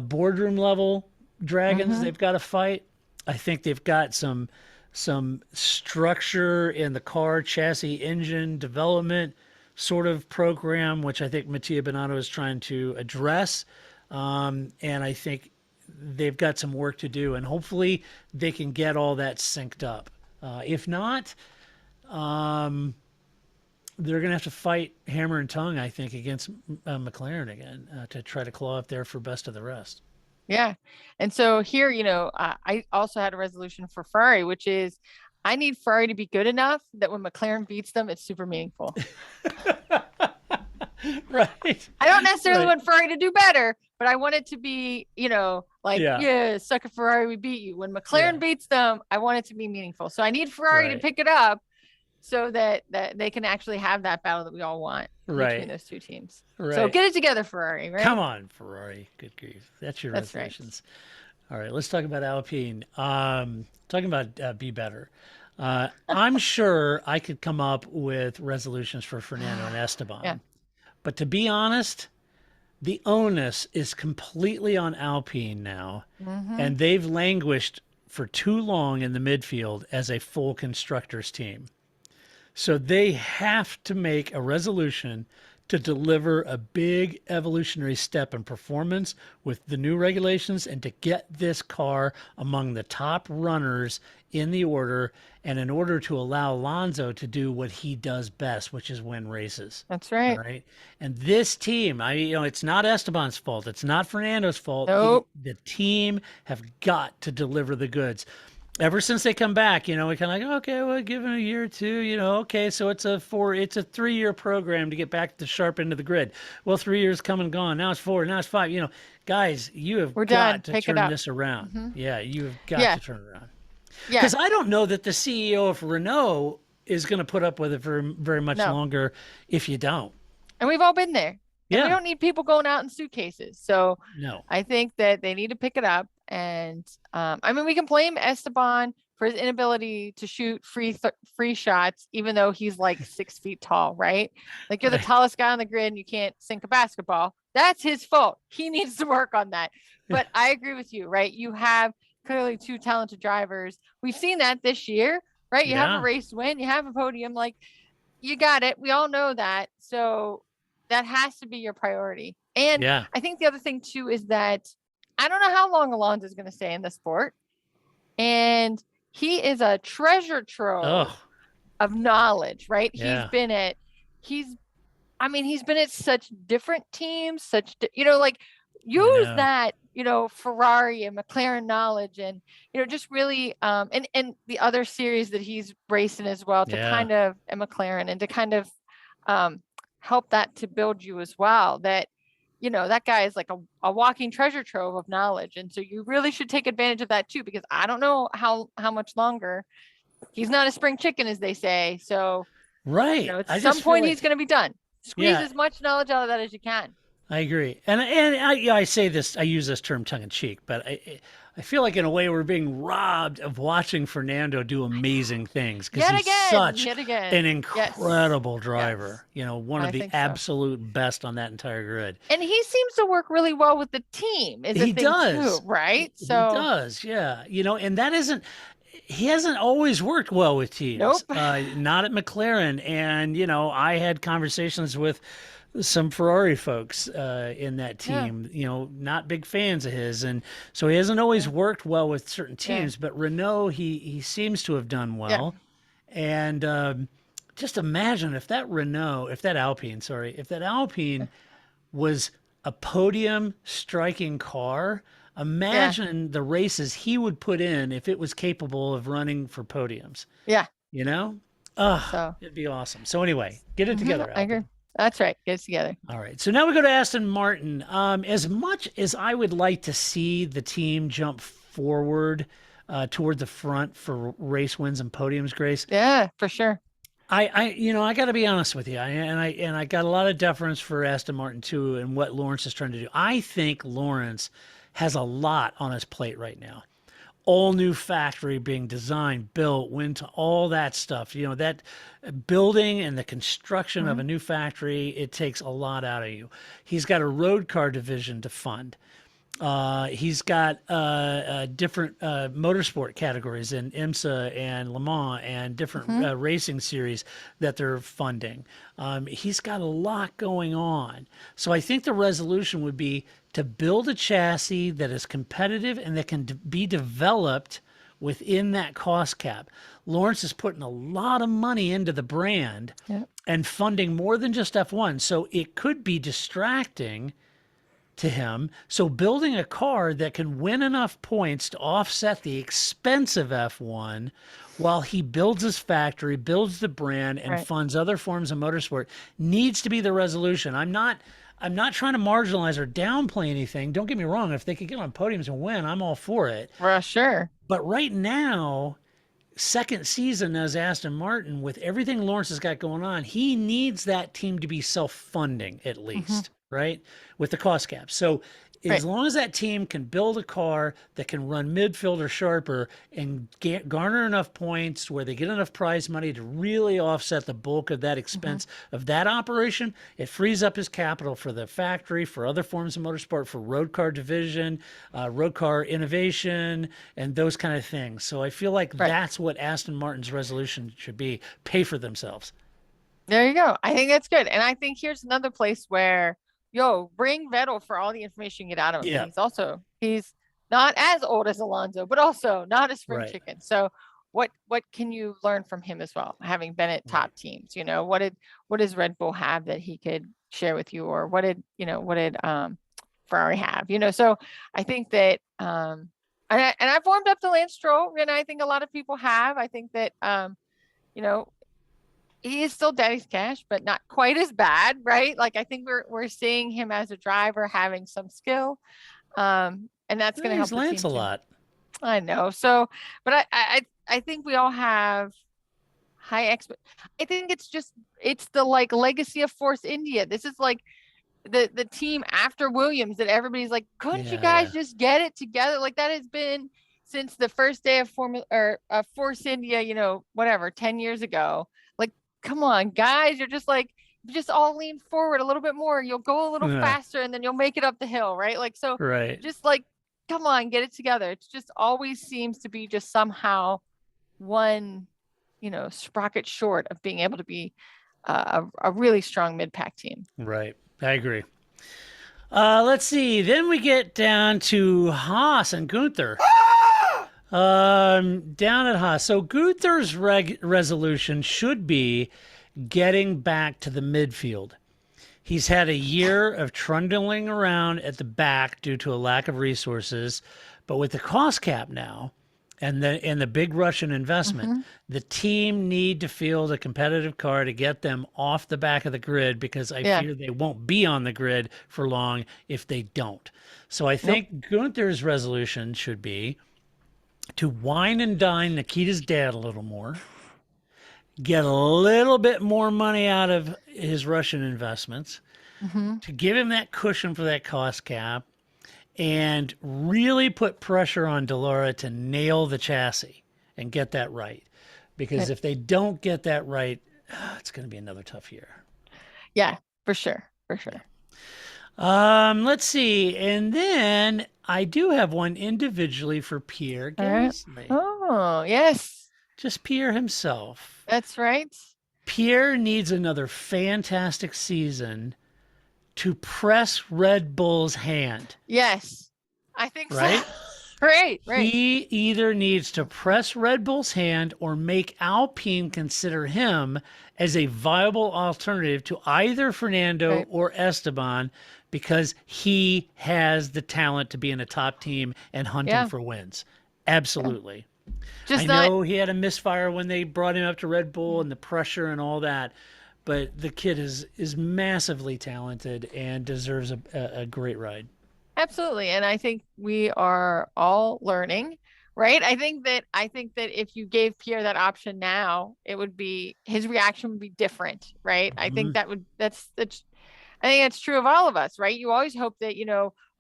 boardroom level dragons they've got to fight. I think they've got some structure in the car, chassis, engine development sort of program, which I think Mattia Binotto is trying to address. And I think they've got some work to do, and hopefully they can get all that synced up. If not, they're going to have to fight hammer and tongue, I think, against McLaren again to try to claw up there for best of the rest. Yeah. And so here, I also had a resolution for Ferrari, which is I need Ferrari to be good enough that when McLaren beats them, it's super meaningful. Right. I don't necessarily want Ferrari to do better, but I want it to be, yeah, sucker Ferrari, we beat you. When McLaren beats them, I want it to be meaningful. So I need Ferrari to pick it up so that they can actually have that battle that we all want between those two teams. Right. So get it together, Ferrari, right? Come on, Ferrari. Good grief. That's your resolutions. Right. All right, let's talk about Alpine. Talking about be better. I'm sure I could come up with resolutions for Fernando and Esteban. Yeah. But to be honest, the onus is completely on Alpine now, and they've languished for too long in the midfield as a full constructors team. So they have to make a resolution to deliver a big evolutionary step in performance with the new regulations and to get this car among the top runners in the order, and in order to allow Alonso to do what he does best, which is win races. That's right. All right. And this team, it's not Esteban's fault. It's not Fernando's fault. Nope. The team have got to deliver the goods. Ever since they come back, we kind of like, okay, well, give them a year or two, okay, so it's a 3-year program to get back to the sharp end of the grid. Well, 3 years come and gone. Now it's 4, now it's 5. Guys, you have got to turn this around. Yeah, you have got to turn it around. Yeah. Because I don't know that the CEO of Renault is going to put up with it for very much longer if you don't. And we've all been there. Yeah. We don't need people going out in suitcases. So I think that they need to pick it up. And we can blame Esteban for his inability to shoot free shots, even though he's like 6 feet tall, right? Like you're the tallest guy on the grid and you can't sink a basketball. That's his fault. He needs to work on that. But I agree with you, right? You have clearly two talented drivers. We've seen that this year, right? You have a race win, you have a podium, like you got it. We all know that. So that has to be your priority. And I think the other thing too is that I don't know how long Alonso is going to stay in the sport. And he is a treasure trove of knowledge, right? He's been at such different teams, use that, Ferrari and McLaren knowledge and, just really, and the other series that he's racing as well to kind of, and McLaren, and to kind of help that to build you as well. That, that guy is like a walking treasure trove of knowledge. And so you really should take advantage of that too, because I don't know how much longer. He's not a spring chicken, as they say. So, at some point he's going to be done. Squeeze as much knowledge out of that as you can. I agree. And I say this, I use this term tongue in cheek, but I feel like in a way we're being robbed of watching Fernando do amazing things because he's such an incredible driver. One of the absolute best on that entire grid. And he seems to work really well with the team. He does, too, right? So he does, yeah. And that isn't. He hasn't always worked well with teams. Nope. Not at McLaren. And I had conversations with some Ferrari folks in that team, not big fans of his. And so he hasn't always worked well with certain teams, but Renault, he seems to have done well. Yeah. And just imagine if that Alpine was a podium striking car, imagine the races he would put in if it was capable of running for podiums. Yeah. It'd be awesome. So anyway, get it together. I agree. That's right. Get it together. All right. So now we go to Aston Martin. As much as I would like to see the team jump forward toward the front for race wins and podiums, Grace. Yeah, for sure. I got to be honest with you, and I got a lot of deference for Aston Martin too, and what Lawrence is trying to do. I think Lawrence has a lot on his plate right now. All new factory being designed, built, went to all that stuff. That building and the construction of Mhm. a new factory, it takes a lot out of you. He's got a road car division to fund. He's got different motorsport categories in IMSA and Le Mans and different Mhm. racing series that they're funding. He's got a lot going on. So I think the resolution would be to build a chassis that is competitive and that can be developed within that cost cap. Lawrence is putting a lot of money into the brand Yep. and funding more than just F1. So it could be distracting to him. So building a car that can win enough points to offset the expense of F1 while he builds his factory, builds the brand, and Right. funds other forms of motorsport needs to be the resolution. I'm not trying to marginalize or downplay anything. Don't get me wrong. If they could get on podiums and win, I'm all for it. Well, sure. But right now, second season as Aston Martin, with everything Lawrence has got going on, he needs that team to be self-funding at Mhm. least, right? With the cost cap. So as Right. long as that team can build a car that can run midfield or sharper and garner enough points where they get enough prize money to really offset the bulk of that Mhm. expense of that operation, it frees up his capital for the factory, for other forms of motorsport, for road car division, road car innovation, and those kind of things. So I feel like Right. that's what Aston Martin's resolution should be: pay for themselves. There you go. I think that's good. And I think here's another place where, bring Vettel for all the information you get out of him. And Yeah, he's not as old as Alonso, but also not a spring right, chicken. So what can you learn from him as well, having been at right. top teams? What does Red Bull have that he could share with you? Or what did Ferrari have? So I think that and I've warmed up to Lance Stroll, and I think a lot of people have. I think that you know, he is still daddy's cash, but not quite as bad, right? Like I think we're seeing him as a driver having some skill, and that's going to He's help the Lance team a too. lot. I know. So, but I think we all have high expect. I think it's the like legacy of Force India. This is like the team after Williams that everybody's like, couldn't you Yeah, yeah. guys just get it together? Like that has been since the first day of Formula or Force India, whatever, 10 years ago. Like, come on, guys, just all lean forward a little bit more. You'll go a little Yeah, faster and then you'll make it up the hill, right? Like, so right. just like, come on, get it together. It just always seems to be just somehow one, sprocket short of being able to be a really strong mid-pack team. Right. I agree. Let's see. Then we get down to Haas and Gunther. Down at Haas. So Gunther's resolution should be getting back to the midfield. He's had a year of trundling around at the back due to a lack of resources, but with the cost cap now and the big Russian investment, Mm-hmm. the team need to field a competitive car to get them off the back of the grid because I Yeah. fear they won't be on the grid for long if they don't. So I Nope. think Gunther's resolution should be to wine and dine Nikita's dad a little more, get a little bit more money out of his Russian investments, Mm-hmm. to give him that cushion for that cost cap, and really put pressure on Delora to nail the chassis and get that right. Because if they don't get that right, it's going to be another tough year. Yeah, for sure. For sure. Let's see. And then I do have one individually for Pierre All right. Gasly. Oh, yes, Just Pierre himself. that's right. Pierre needs another fantastic season to press Red Bull's hand, Yes, I think so. right? Right. He either needs to press Red Bull's hand or make Alpine consider him as a viable alternative to either Fernando Right. or Esteban because he has the talent to be in a top team and hunting Yeah. for wins. Absolutely. Just I not. know he had a misfire when they brought him up to Red Bull and the pressure and all that, but the kid is massively talented and deserves a great ride. Absolutely. And I think we are all learning Right. I think that if you gave Pierre that option now, his reaction would be different. Right. I think Mhm. I think that's true of all of us, right? You always hope that,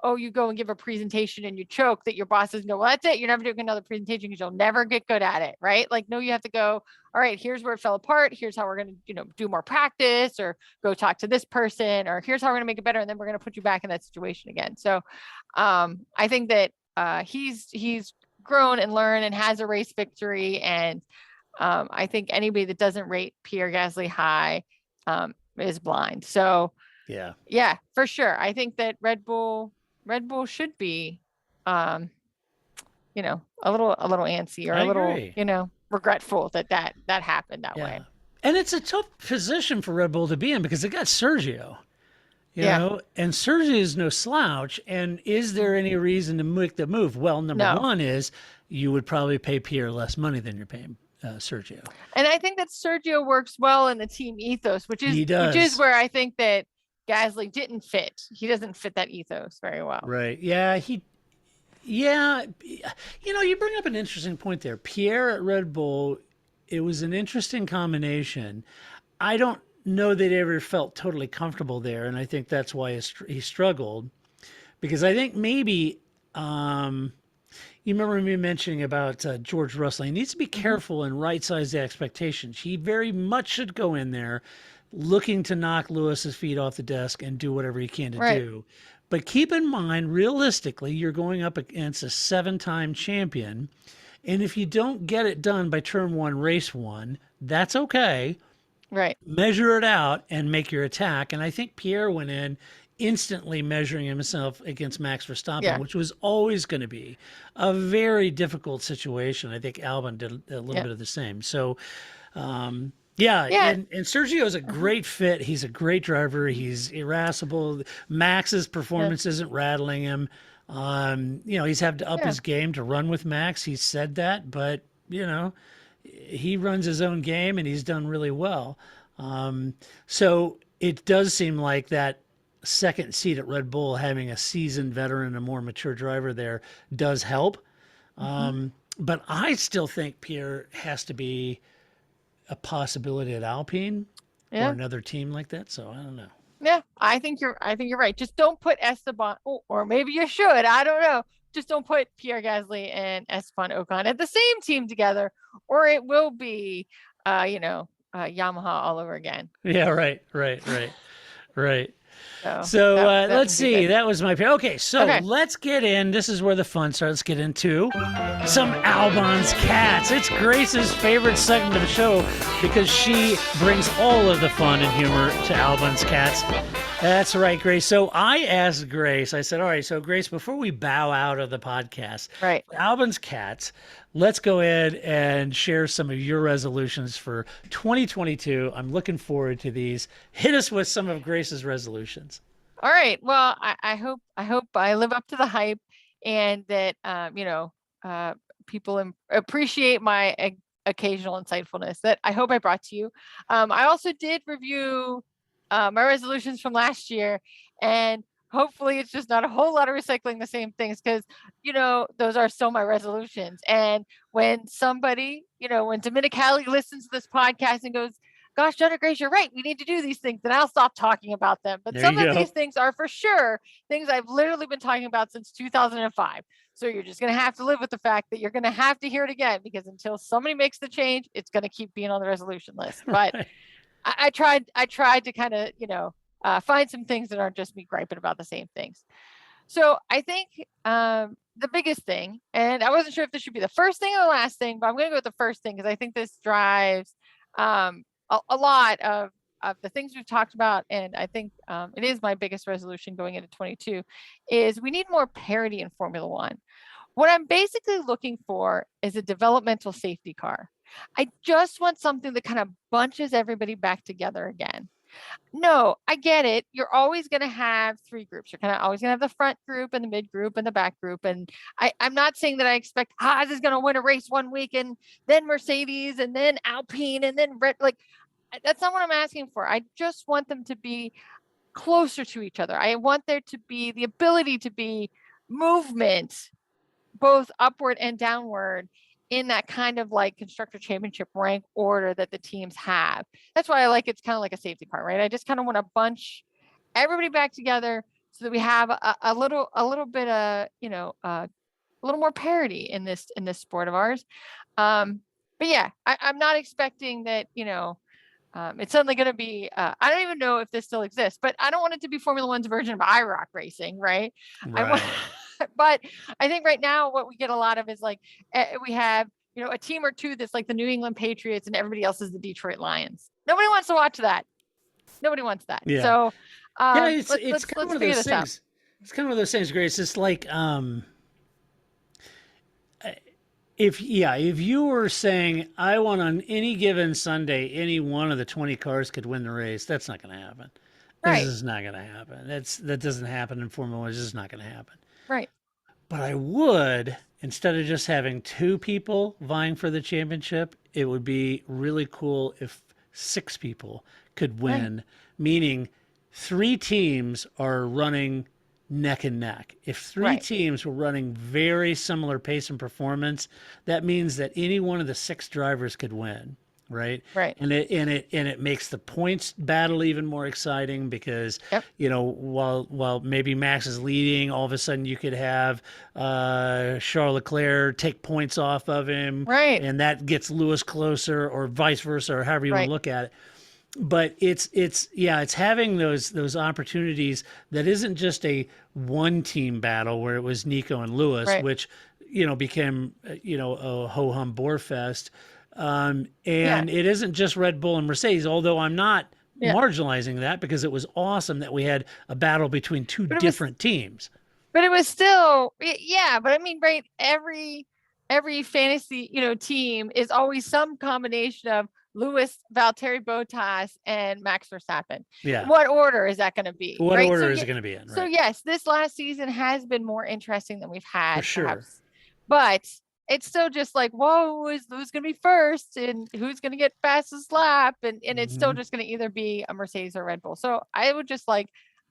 oh, you go and give a presentation and you choke, that your boss doesn't go, well, that's it. You're never doing another presentation because you'll never get good at it, right? Like, no, you have to go, all right, here's where it fell apart. Here's how we're going to, do more practice, or go talk to this person, or here's how we're going to make it better. And then we're going to put you back in that situation again. So I think that he's grown and learned and has a race victory. And I think anybody that doesn't rate Pierre Gasly high is blind. So, yeah, for sure. I think that Red Bull should be, a little antsy, or I a little, agree. regretful that happened that way. Yeah. And it's a tough position for Red Bull to be in because they got Sergio, Yeah. and Sergio is no slouch. And is there any reason to make the move? Well, number No. one is you would probably pay Pierre less money than you're paying Sergio. And I think that Sergio works well in the team ethos, which He is does. where I think that Gasly didn't fit. He doesn't fit that ethos very well. Right. Yeah. Yeah. You bring up an interesting point there. Pierre at Red Bull, it was an interesting combination. I don't know that he ever felt totally comfortable there. And I think that's why he struggled, because I think maybe, you remember me mentioning about George Russell. He needs to be careful and right size the expectations. He very much should go in there looking to knock Lewis's feet off the desk and do whatever he can to Right. do. But keep in mind, realistically, you're going up against a 7-time champion. And if you don't get it done by turn one, race one, that's okay. Right. Measure it out and make your attack. And I think Pierre went in instantly measuring himself against Max Verstappen, Yeah. which was always going to be a very difficult situation. I think Albon did a little bit of the same. So, yeah. And Sergio is a great fit. He's a great driver. He's irascible. Max's performance isn't rattling him. He's had to up his game to run with Max. He said that, but he runs his own game and he's done really well. So it does seem like that second seat at Red Bull, having a seasoned veteran, a more mature driver there, does help. But I still think Pierre has to be a possibility at Alpine or another team like that. So I don't know. Yeah, I think you're right. Just don't put Esteban, or maybe you should. I don't know. Just don't put Pierre Gasly and Esteban Ocon at the same team together, or it will be, Yamaha all over again. Yeah, right. So that let's would be see. good. That was my pick. Okay, so let's get in. This is where the fun starts. Let's get into some Albon's Cats. It's Grace's favorite segment of the show because she brings all of the fun and humor to Albon's Cats. That's right, Grace. So I asked Grace, I said, all right, so Grace, before we bow out of the podcast, Right. Albon's Cats, let's go ahead and share some of your resolutions for 2022. I'm looking forward to these. Hit us with some of Grace's resolutions. All right. Well, I hope I live up to the hype, and that people appreciate my occasional insightfulness that I hope I brought to you. I also did review my resolutions from last year, and hopefully it's just not a whole lot of recycling the same things, because those are still my resolutions. And when somebody, when Dominicali listens to this podcast and goes, gosh, Jenna Grace, you're right, we need to do these things, then I'll stop talking about them. But some of these things are for sure things I've literally been talking about since 2005. So you're just going to have to live with the fact that you're going to have to hear it again, because until somebody makes the change, it's going to keep being on the resolution list. But I tried to kind of, find some things that aren't just me griping about the same things. So I think the biggest thing, and I wasn't sure if this should be the first thing or the last thing, but I'm going to go with the first thing, because I think this drives a lot of the things we've talked about. And I think it is my biggest resolution going into 22, is we need more parity in Formula One. What I'm basically looking for is a developmental safety car. I just want something that kind of bunches everybody back together again. No, I get it. You're always going to have three groups. You're kind of always going to have the front group and the mid group and the back group. And I'm not saying that I expect Haas is going to win a race one week and then Mercedes and then Alpine and then Red. Like, that's not what I'm asking for. I just want them to be closer to each other. I want there to be the ability to be movement both upward and downward in that kind of like constructor championship rank order that the teams have. That's why I like it's kind of like a safety car, right? I just kind of want to bunch everybody back together so that we have a little bit of, a little more parity in this sport of ours. But yeah, I'm not expecting that, it's suddenly going to be, I don't even know if this still exists, but I don't want it to be Formula One's version of IROC racing, right? But I think right now what we get a lot of is like, we have, a team or two that's like the New England Patriots and everybody else is the Detroit Lions. Nobody wants to watch that. Nobody wants that. Yeah. So it's let's kind of one of figure those this out. things. It's kind of one of those things, Grace. It's like, if you were saying I want on any given Sunday, any one of the 20 cars could win the race, that's not going to happen. Right. This is not going to happen. That doesn't happen in Formula One. It's just not going to happen. Right. But I would, instead of just having 2 people vying for the championship, it would be really cool if 6 people could win, meaning 3 teams are running neck and neck. If 3 teams were running very similar pace and performance, that means that any one of the 6 drivers could win. Right. And it makes the points battle even more exciting because, while maybe Max is leading, all of a sudden you could have Charles Leclerc take points off of him. Right. And that gets Lewis closer or vice versa, or however you want to look at it. But it's having those opportunities that isn't just a one team battle where it was Nico and Lewis, which, became, a ho-hum bore fest. And it isn't just Red Bull and Mercedes, although I'm not marginalizing that because it was awesome that we had a battle between 2 different teams. But it was still, but I mean, right, every fantasy, team is always some combination of Lewis, Valtteri Bottas, and Max Verstappen. Yeah. What order is that going to be? What order is it going to be in? So yes, this last season has been more interesting than we've had. For sure. Perhaps. But it's still just like, whoa, who's going to be first and who's going to get fastest lap? And it's still just going to either be a Mercedes or Red Bull. So I would just like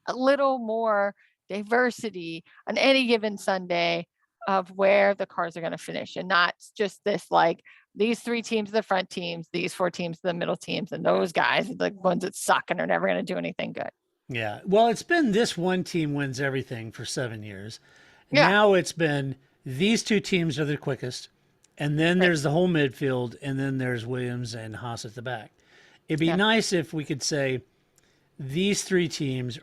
a little more diversity on any given Sunday of where the cars are going to finish and not just this, like these 3 teams, the front teams, these 4 teams, the middle teams, and those guys, the ones that suck and are never going to do anything good. Yeah. Well, it's been this one team wins everything for 7 years. Yeah. Now it's been these 2 teams are the quickest, and then there's the whole midfield, and then there's Williams and Haas at the back. It'd be nice if we could say these 3 teams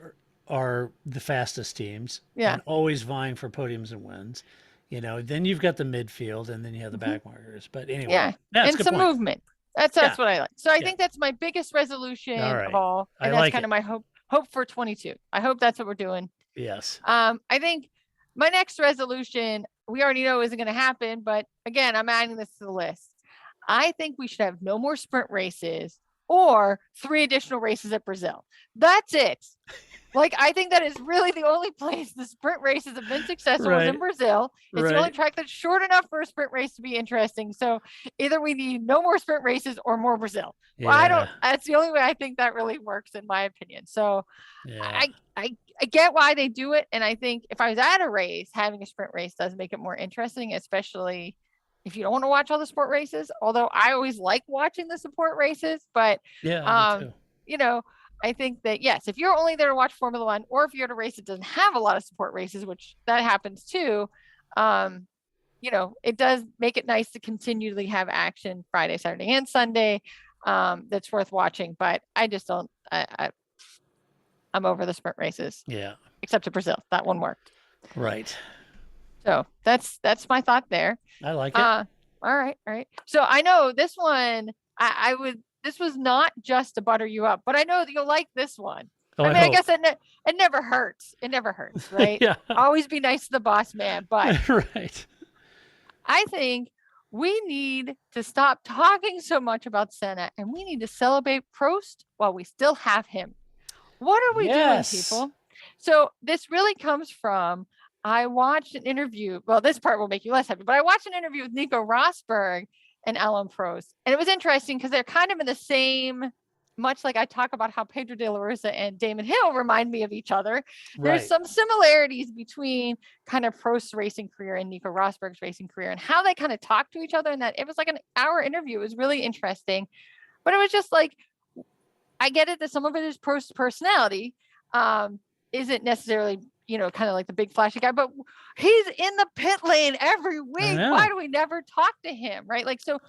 are the fastest teams and always vying for podiums and wins. Then you've got the midfield, and then you have the back markers. But anyway, and some movement. That's what I like. So I think that's my biggest resolution of all, and that's kind of my hope for 22. I hope that's what we're doing. Yes. I think my next resolution, we already know isn't going to happen, but again, I'm adding this to the list. I think we should have no more sprint races or 3 additional races at Brazil. That's it. Like, I think that is really the only place the sprint races have been successful is in Brazil. It's the only track that's short enough for a sprint race to be interesting. So either we need no more sprint races or more Brazil. Well, that's the only way I think that really works in my opinion. So I get why they do it. And I think if I was at a race, having a sprint race does make it more interesting, especially if you don't want to watch all the sport races, although I always like watching the support races, but I think that, yes, if you're only there to watch Formula One, or if you're at a race that doesn't have a lot of support races, which that happens too, it does make it nice to continually have action Friday, Saturday, and Sunday that's worth watching. But I just don't, I'm over the sprint races. Yeah. Except to Brazil. That one worked. Right. So that's my thought there. I like it. All right. So I know this one, this was not just to butter you up, but I know that you'll like this one. I guess it never hurts. It never hurts, right? Always be nice to the boss man. But right. I think we need to stop talking so much about Senna, and we need to celebrate Prost while we still have him. What are we doing, people? So this really comes from, I watched an interview. Well, this part will make you less happy, but I watched an interview with Nico Rosberg and Alan Prost. And it was interesting because they're kind of in the same much like I talk about how Pedro de la Rosa and Damon Hill remind me of each other, there's Right. some similarities between kind of Prost's racing career and Nico Rosberg's racing career and how they kind of talk to each other. And that it was like an hour interview. It was really interesting, but it was just like, I get it that some of it is Prost's personality, isn't necessarily, kind of like the big flashy guy, but he's in the pit lane every week. Why do we never talk to him? Right. Like, so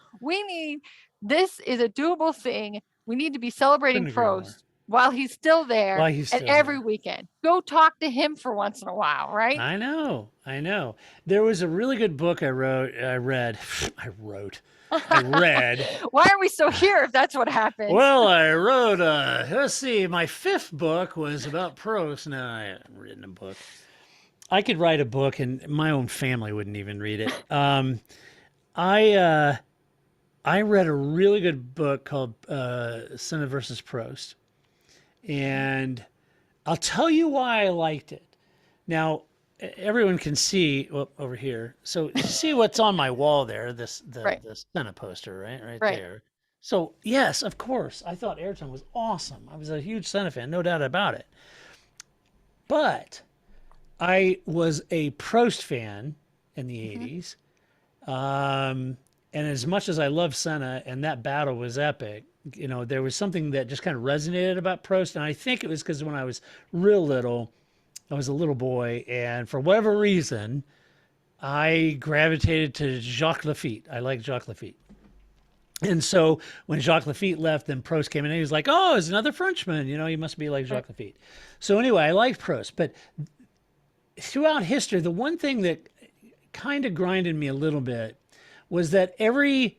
this is a doable thing. We need to be celebrating Prost while he's still there and every weekend. Go talk to him for once in a while, right? I know. There was a really good book I read. Why are we still here if that's what happened? Well, I wrote, let's see, my 5th book was about Prost. No, I haven't written a book. I could write a book and my own family wouldn't even read it. I read a really good book called Senna versus Prost. And I'll tell you why I liked it. Now, everyone can see over here. So you see what's on my wall there, the Senna poster, right there. So yes, of course, I thought Ayrton was awesome. I was a huge Senna fan, no doubt about it. But I was a Prost fan in the 80s. And as much as I love Senna and that battle was epic, there was something that just kind of resonated about Prost. And I think it was because when I was real little, I was a little boy, and for whatever reason, I gravitated to Jacques Lafitte. I like Jacques Lafitte. And so when Jacques Lafitte left, then Prost came in and he was like, oh, it's another Frenchman. He must be like Jacques Lafitte. So anyway, I liked Prost. But throughout history, the one thing that kind of grinded me a little bit was that every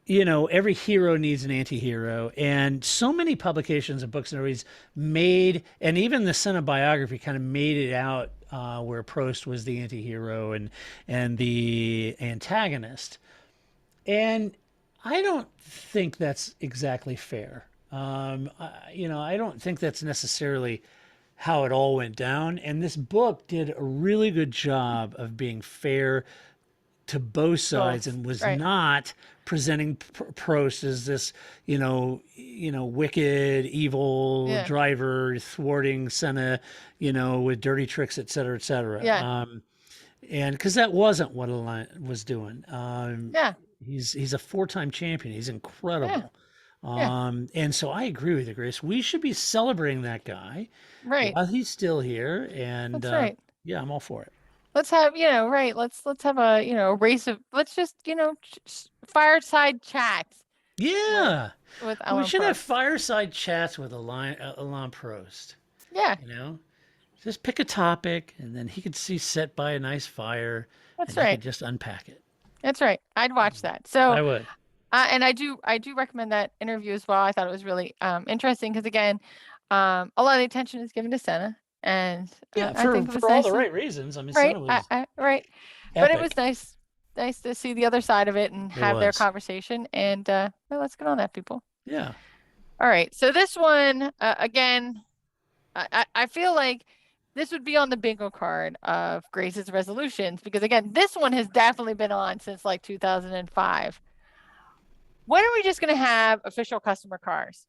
hero needs an anti-hero, and so many publications and books and movies made, and even the Senna biography kind of made it out where Prost was the anti-hero and the antagonist. And I don't think that's exactly fair. I don't think that's necessarily how it all went down. And this book did a really good job of being fair to both sides and was not presenting Prost as this, wicked, evil driver thwarting Senna, with dirty tricks, et cetera, et cetera. Yeah. And because that wasn't what Alain was doing. He's a 4-time champion. He's incredible. And so I agree with you, Grace. We should be celebrating that guy while he's still here. And that's right. Yeah, I'm all for it. Let's have, let's have a, race of, let's just, fireside chats. Yeah. With we should have fireside chats with Alain Prost. Yeah. Just pick a topic and then he could sit by a nice fire. That's and right. He could just unpack it. That's right. I'd watch that. So I would. And I do recommend that interview as well. I thought it was really interesting because, again, a lot of the attention is given to Senna. And I think for all the right reasons. I mean, right, Senna was right. epic. But it was nice to see the other side of it and have their conversation. And let's get on that, people. Yeah. All right. So this one, again, I feel like this would be on the bingo card of Grace's resolutions because, again, this one has definitely been on since like 2005. When are we just going to have official customer cars?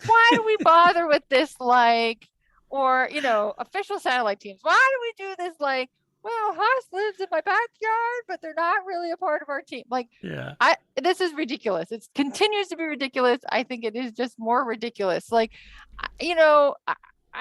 Why do we bother with this or, official satellite teams? Why do we do this well, Haas lives in my backyard, but they're not really a part of our team. This is ridiculous. It continues to be ridiculous. I think it is just more ridiculous. I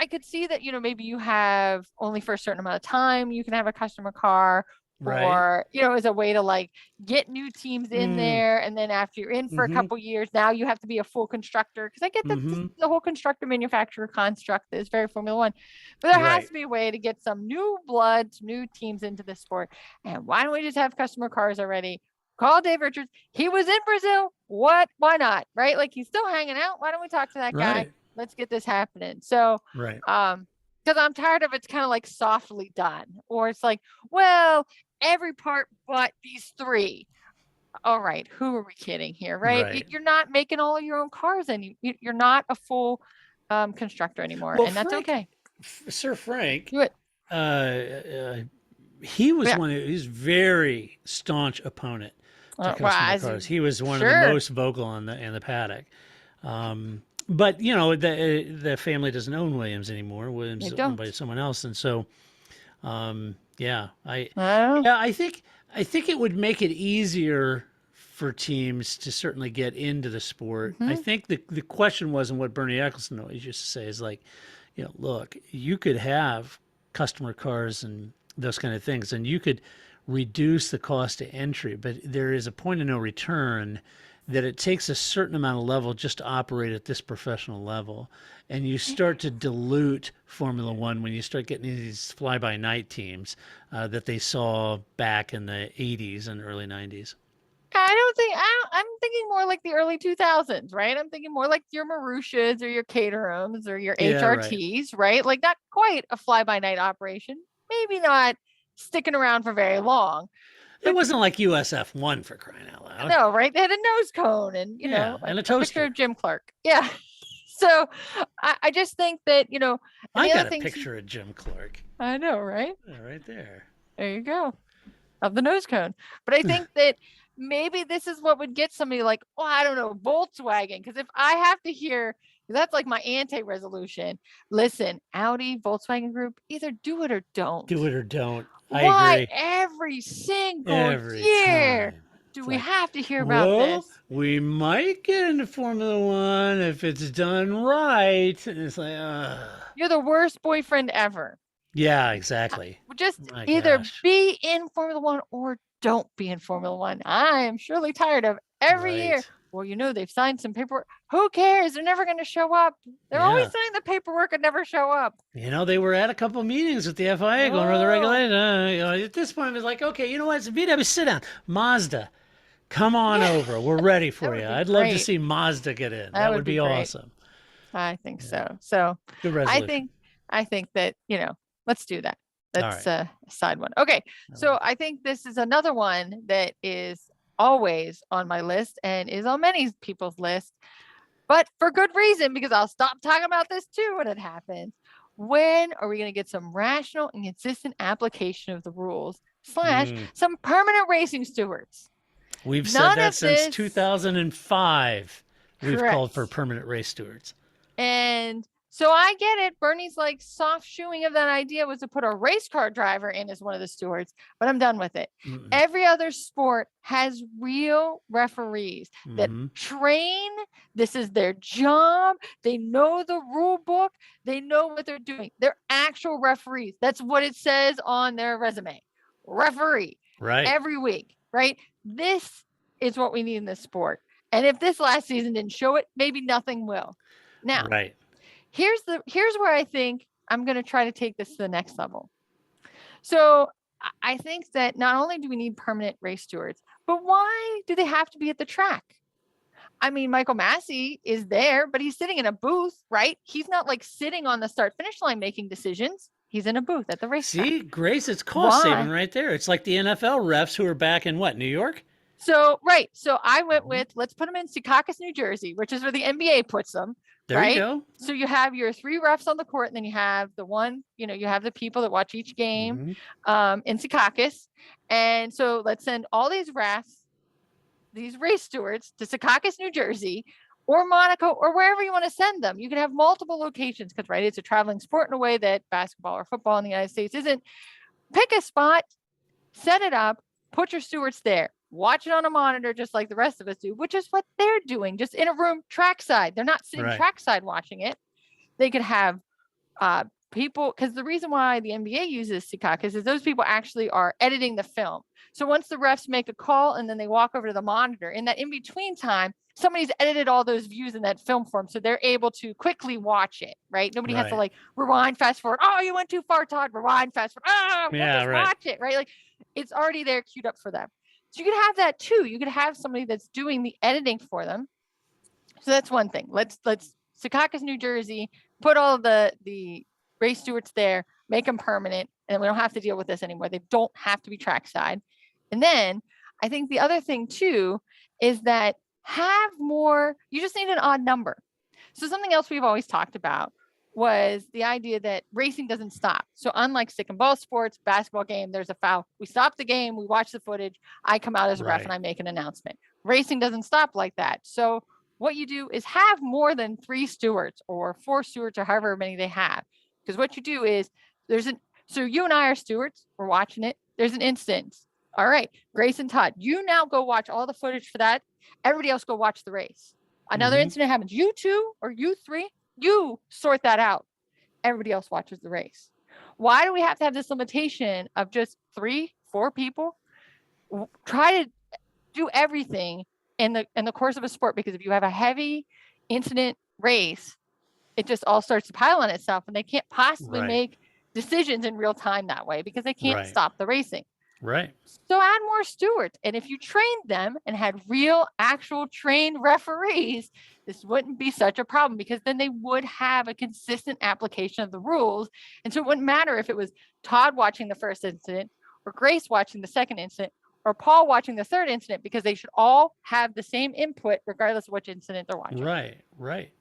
could see that, maybe you have only for a certain amount of time, you can have a customer car. Or, as a way to get new teams in there. And then after you're in for a couple years, now you have to be a full constructor. Because I get that the whole constructor manufacturer construct is very Formula One. But there has to be a way to get some new blood, new teams into the sport. And why don't we just have customer cars already? Call Dave Richards. He was in Brazil. What? Why not? Right? He's still hanging out. Why don't we talk to that guy? Let's get this happening. So, because I'm tired of it's kind of softly done. Or it's every part but these 3. All right, who are we kidding here, right? You're not making all of your own cars and you're not a full constructor anymore. Well, and that's okay. Sir Frank, do it. He was he's very staunch opponent to customer cars. He was one of the most vocal in the paddock. But the family doesn't own Williams anymore. Williams They is owned don't. by someone else, and so yeah, Oh, I think it would make it easier for teams to certainly get into the sport. I hmm think the question was, and what Bernie Ecclestone always used to say is like, look, you could have customer cars and those kind of things, and you could reduce the cost of entry, but there is a point of no return that it takes a certain amount of level just to operate at this professional level. And you start to dilute Formula One when you start getting these fly by night teams that they saw back in the 80s and early 90s. I'm thinking more like the early 2000s, right? I'm thinking more like your Marussias or your Caterhams or your Yeah, right. HRTs, right? Like not quite a fly by night operation, maybe not sticking around for very long. It But wasn't like USF1 for crying out loud. no, right? They had a nose cone and, Yeah, and a a picture toaster. of Jim Clark. Yeah. So I just think that, and I the got other a things, picture of Jim Clark. I know, right? Yeah, right there. There you go. Of the nose cone. But I think that maybe this is what would get somebody like, oh, I don't know, Volkswagen. Because if I have to hear, that's like my anti-resolution. Listen, Audi, Volkswagen Group, either do it or don't. Do it or don't. I Why agree. every single Every year time. do It's we like, have to hear about well, this? we might get into Formula One if it's done right. And it's like, You're the worst boyfriend ever. yeah, exactly. Just My either gosh. be in Formula One or don't be in Formula One. I am surely tired of every year. Right. Well, they've signed some paperwork. Who cares? They're never going to show up. They're always Yeah. signing the paperwork and never show up. They were at a couple of meetings with the FIA going over the Oh, regulations. At this point, it was like, okay, you know what? It's VW, sit down. Mazda, come on yeah, over. We're ready that for would you. be I'd love to great. see Mazda get in. That That would would be be great. awesome. I think Yeah. so. So Good I resolution. think, I think that, let's do that. All That's right. a side one. Okay. All So right. I think this is another one that is always on my list and is on many people's list, but for good reason, because I'll stop talking about this too when it happens. When are we going to get some rational and consistent application of the rules slash Mm. some permanent racing stewards? We've said None that of since this, 2005. We've called for correct. permanent race stewards. And so I get it. Bernie's like soft shoeing of that idea was to put a race car driver in as one of the stewards, but I'm done with it. Mm-mm. Every other sport has real referees that Mm-hmm. train. This is their job. They know the rule book. They know what they're doing. They're actual referees. That's what it says on their resume. Referee Right. every week, right? This is what we need in this sport. And if this last season didn't show it, maybe nothing will. Now, Right. here's where I think I'm going to try to take this to the next level. So I think that not only do we need permanent race stewards, but why do they have to be at the track? I mean, Michael Massey is there, but he's sitting in a booth, right? He's not like sitting on the start finish line making decisions. He's in a booth at the racetrack. See, Grace, it's cost Why? saving right there. It's like the NFL refs who are back in what, New York? So, right. So I went with, let's put them in Secaucus, New Jersey, which is where the NBA puts them. There right? you go. So you have your 3 refs on the court, and then you have the one, you have the people that watch each game in Secaucus. And so let's send all these refs, these race stewards to Secaucus, New Jersey, or Monaco, or wherever you want to send them. You can have multiple locations because, right, it's a traveling sport in a way that basketball or football in the United States isn't. Pick a spot, set it up, put your stewards there. Watch it on a monitor just like the rest of us do, which is what they're doing, just in a room trackside. They're not sitting trackside watching it. They could have people, because the reason why the NBA uses Secaucus is those people actually are editing the film. So once the refs make a call and then they walk over to the monitor, in that in-between time, somebody's edited all those views in that film form, so they're able to quickly watch it, right? Nobody has to like rewind, fast forward. Oh, you went too far, Todd. Rewind, fast forward. Oh, we'll just watch it, right? Like it's already there queued up for them. So you could have that too. You could have somebody that's doing the editing for them. So that's one thing. Let's Secaucus, New Jersey, put all the race stewards there, make them permanent, and then we don't have to deal with this anymore. They don't have to be trackside. And then I think the other thing too is that have more, you just need an odd number. So something else we've always talked about was the idea that racing doesn't stop. So unlike stick and ball sports, basketball game, there's a foul. We stop the game, we watch the footage, I come out as a ref and I make an announcement. Racing doesn't stop like that. So what you do is have more than 3 stewards or 4 stewards or however many they have. Because what you do is so you and I are stewards, we're watching it. There's an instance. All right, Grace and Todd, you now go watch all the footage for that. Everybody else go watch the race. Another incident happens. You 2 or you 3, you sort that out. Everybody else watches the race. Why do we have to have this limitation of just 3, 4 people? Try to do everything in the course of a sport, because if you have a heavy incident race, it just all starts to pile on itself, and they can't possibly make decisions in real time that way because they can't stop the racing. Right. So add more stewards. And if you trained them and had real, actual trained referees, this wouldn't be such a problem, because then they would have a consistent application of the rules. And so it wouldn't matter if it was Todd watching the first incident or Grace watching the second incident or Paul watching the third incident, because they should all have the same input regardless of which incident they're watching. Right.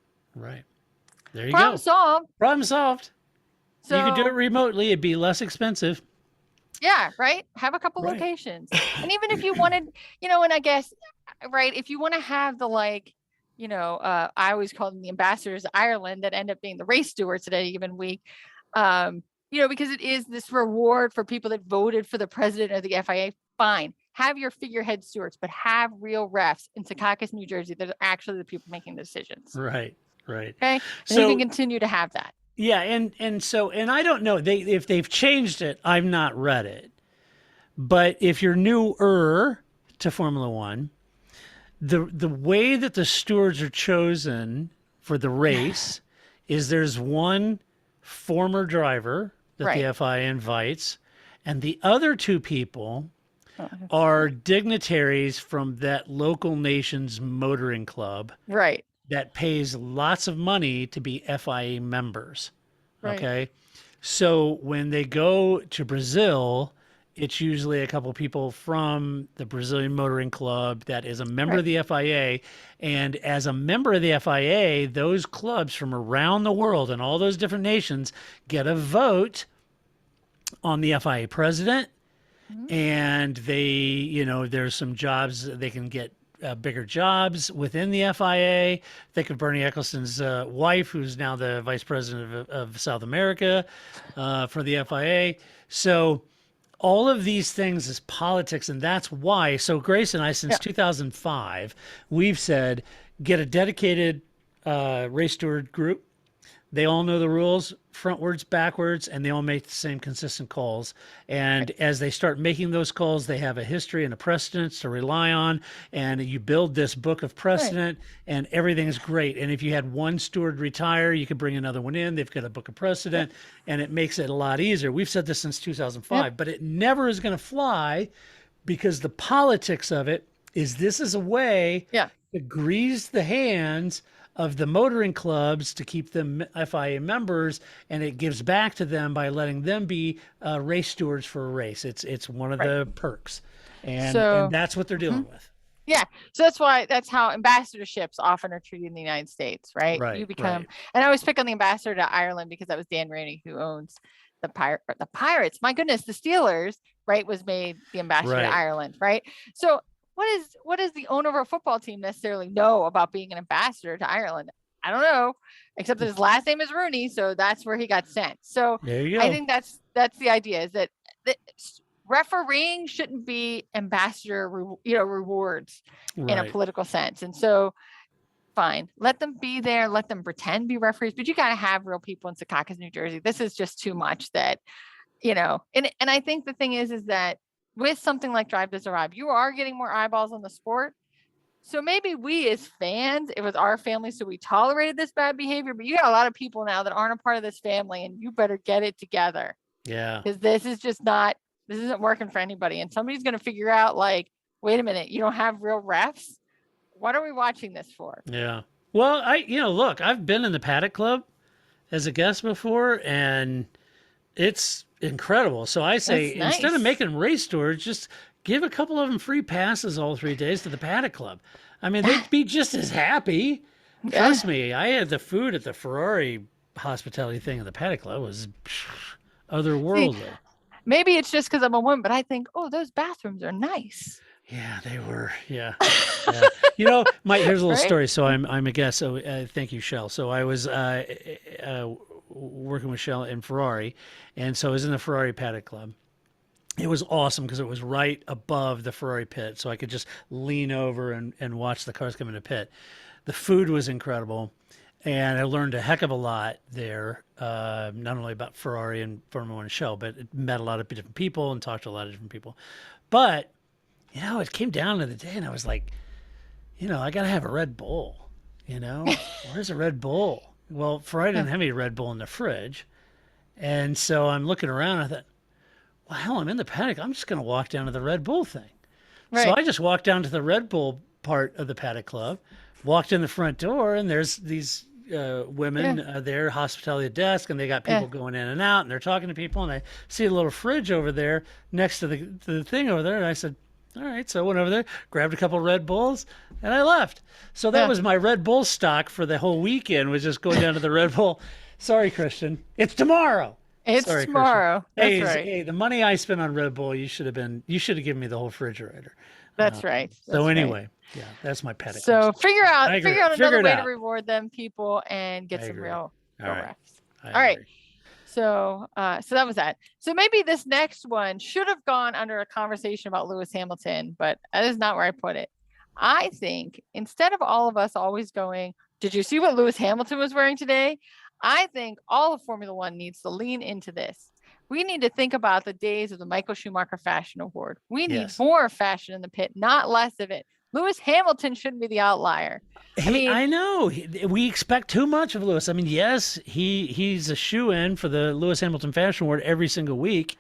There you Problem go. solved. Problem solved. So, you could do it remotely. It'd be less expensive. Yeah, right. Have a couple locations. And even if you wanted, and I guess, if you want to have the I always call them the ambassadors of Ireland that end up being the race stewards at any given week, because it is this reward for people that voted for the president of the FIA. Fine. Have your figurehead stewards, but have real refs in Secaucus, New Jersey that are actually the people making the decisions. Right. Okay. And so you can continue to have that. Yeah, and I don't know if they've changed it. I've not read it, but if you're newer to Formula One, the way that the stewards are chosen for the race is there's one former driver that the FIA invites, and the other 2 people are dignitaries from that local nation's motoring club. Right. That pays lots of money to be FIA members. Okay. So when they go to Brazil, it's usually a couple people from the Brazilian Motoring Club that is a member of the FIA. And as a member of the FIA, those clubs from around the world and all those different nations get a vote on the FIA president. And they, there's some jobs they can get. Bigger jobs within the FIA. Think of Bernie Ecclestone's wife, who's now the vice president of South America for the FIA. So all of these things is politics, and that's why. So Grace and I, since 2005, we've said get a dedicated race steward group. They all know the rules frontwards, backwards, and they all make the same consistent calls. And as they start making those calls, they have a history and a precedence to rely on. And you build this book of precedent, and everything's great. And if you had one steward retire, you could bring another one in. They've got a book of precedent, and it makes it a lot easier. We've said this since 2005, but it never is going to fly, because the politics of it is this is a way to grease the hands of the motoring clubs to keep them FIA members, and it gives back to them by letting them be race stewards for a race. It's one of the perks, and that's what they're dealing with. Yeah, so that's how ambassadorships often are treated in the United States, right? You become, and I always pick on the ambassador to Ireland because that was Dan Rainey, who owns the Pirates. My goodness, the Steelers, was made the ambassador to Ireland, right? So what does the owner of a football team necessarily know about being an ambassador to Ireland? I don't know, except that his last name is Rooney, so that's where he got sent. So there you go. I think that's the idea, is that refereeing shouldn't be ambassador rewards in a political sense. And so fine, let them be there, let them pretend be referees, but you got to have real people in Secaucus, New Jersey. This is just too much that, and I think the thing is that with something like Drive to Survive, you are getting more eyeballs on the sport. So maybe we as fans, it was our family, so we tolerated this bad behavior, but you got a lot of people now that aren't a part of this family, and you better get it together. Yeah. Because this isn't working for anybody. And somebody's going to figure out, wait a minute, you don't have real refs? What are we watching this for? Yeah. Well, look, I've been in the Paddock Club as a guest before, and it's incredible. So I say, instead of making race stewards, just give a couple of them free passes all 3 days to the Paddock Club. I mean, they'd be just as happy. Trust me. I had the food at the Ferrari hospitality thing at the Paddock Club. It was otherworldly. See, maybe it's just because I'm a woman, but I think, those bathrooms are nice. Yeah, they were. Yeah. Here's a little Right? story. So I'm a guest. So thank you, Shell. So I was working with Shell in Ferrari, and so I was in the Ferrari paddock club. It was awesome because it was right above the Ferrari pit, so I could just lean over and watch the cars come into pit. The food was incredible, and I learned a heck of a lot there, not only about Ferrari and Formula One and Shell, but it met a lot of different people and talked to a lot of different people. But it came down to the day, and I was like, I gotta have a Red Bull. Where's a Red Bull? Well, Ferrari didn't have any Red Bull in the fridge, and so I'm looking around. I thought, well, hell, I'm in the paddock. I'm just gonna walk down to the Red Bull thing. So Right. I just walked down to the Red Bull part of the paddock club, walked in the front door, and there's these women there, hospitality desk, and they got people going in and out, and they're talking to people, and I see a little fridge over there next to the thing over there, and I said, all right, so I went over there, grabbed a couple Red Bulls, and I left. So that was my Red Bull stock for the whole weekend, was just going down to the Red Bull. Sorry, Christian. It's tomorrow. It's Sorry, tomorrow. Christian. That's right. Hey, the money I spent on Red Bull, you should have given me the whole refrigerator. That's right. So That's anyway, yeah, that's my paddock. So figure out I agree. another Figure it way out. to reward them people and get I some agree. real All right. refs. I All right. agree. So that was that. So maybe this next one should have gone under a conversation about Lewis Hamilton, but that is not where I put it. I think instead of all of us always going, did you see what Lewis Hamilton was wearing today? I think all of Formula One needs to lean into this. We need to think about the days of the Michael Schumacher Fashion Award. We need more fashion in the pit, not less of it. Lewis Hamilton shouldn't be the outlier. I know we expect too much of Lewis. I mean, yes, he's a shoe-in for the Lewis Hamilton Fashion Award every single week.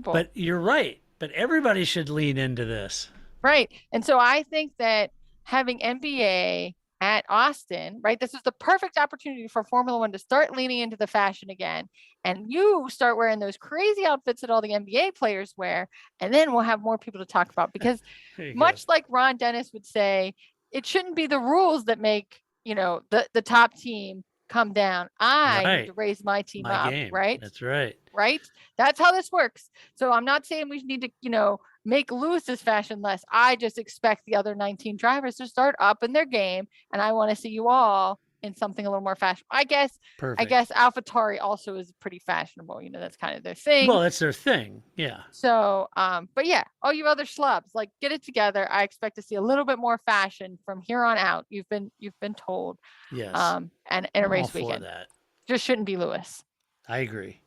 But you're right. But everybody should lean into this. Right. And so I think that having NBA at Austin, right, this is the perfect opportunity for Formula One to start leaning into the fashion again. And you start wearing those crazy outfits that all the NBA players wear. And then we'll have more people to talk about, because much like Ron Dennis would say, it shouldn't be the rules that make, the top team come down. I need to raise my team up, right? That's right. Right? That's how this works. So I'm not saying we need to, make Lewis's fashion less. I just expect the other 19 drivers to start up in their game, and I want to see you all in something a little more fashionable. I guess AlphaTauri also is pretty fashionable. That's kind of their thing. Well, that's their thing. Yeah. So, but yeah, all you other schlubs, like, get it together. I expect to see a little bit more fashion from here on out. You've been told. Yes. And in a race weekend. weekend. That. Just shouldn't be Lewis. I agree.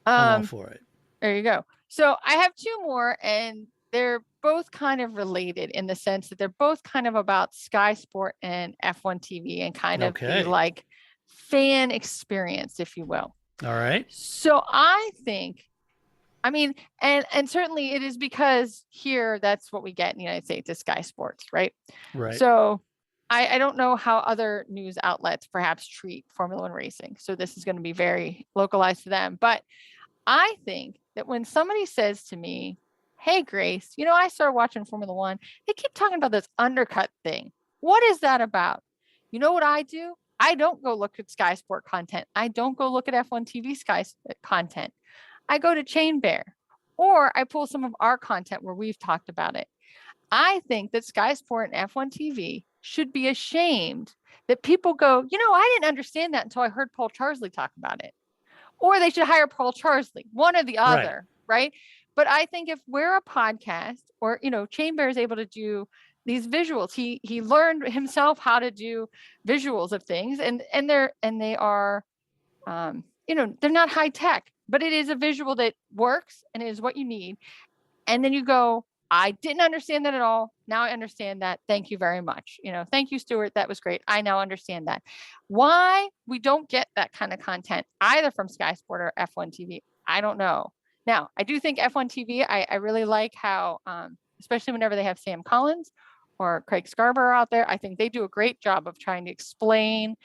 I'm all for it. There you go. So I have two more, and they're both kind of related in the sense that they're both kind of about Sky Sport and F1 TV and kind of the like fan experience, if you will. All right. So I think, and certainly it is because here that's what we get in the United States is Sky Sports, right? Right. So I don't know how other news outlets perhaps treat Formula One racing. So this is going to be very localized to them. But I think that when somebody says to me, hey, Grace, I started watching Formula One, they keep talking about this undercut thing. What is that about? You know what I do? I don't go look at Sky Sport content. I don't go look at F1 TV Sky content. I go to Chain Bear, or I pull some of our content where we've talked about it. I think that Sky Sport and F1 TV should be ashamed that people go, I didn't understand that until I heard Paul Charsley talk about it. Or they should hire Paul Charsley, one or the other, right? But I think if we're a podcast, or, Chain Bear is able to do these visuals, he learned himself how to do visuals of things, and they are, they're not high tech, but it is a visual that works and is what you need. And then you go, I didn't understand that at all. Now I understand that. Thank you very much. Thank you, Stuart. That was great. I now understand that. Why we don't get that kind of content either from Sky Sport or F1 TV, I don't know. Now, I do think F1 TV, I really like how, especially whenever they have Sam Collins or Craig Scarborough out there, I think they do a great job of trying to explain,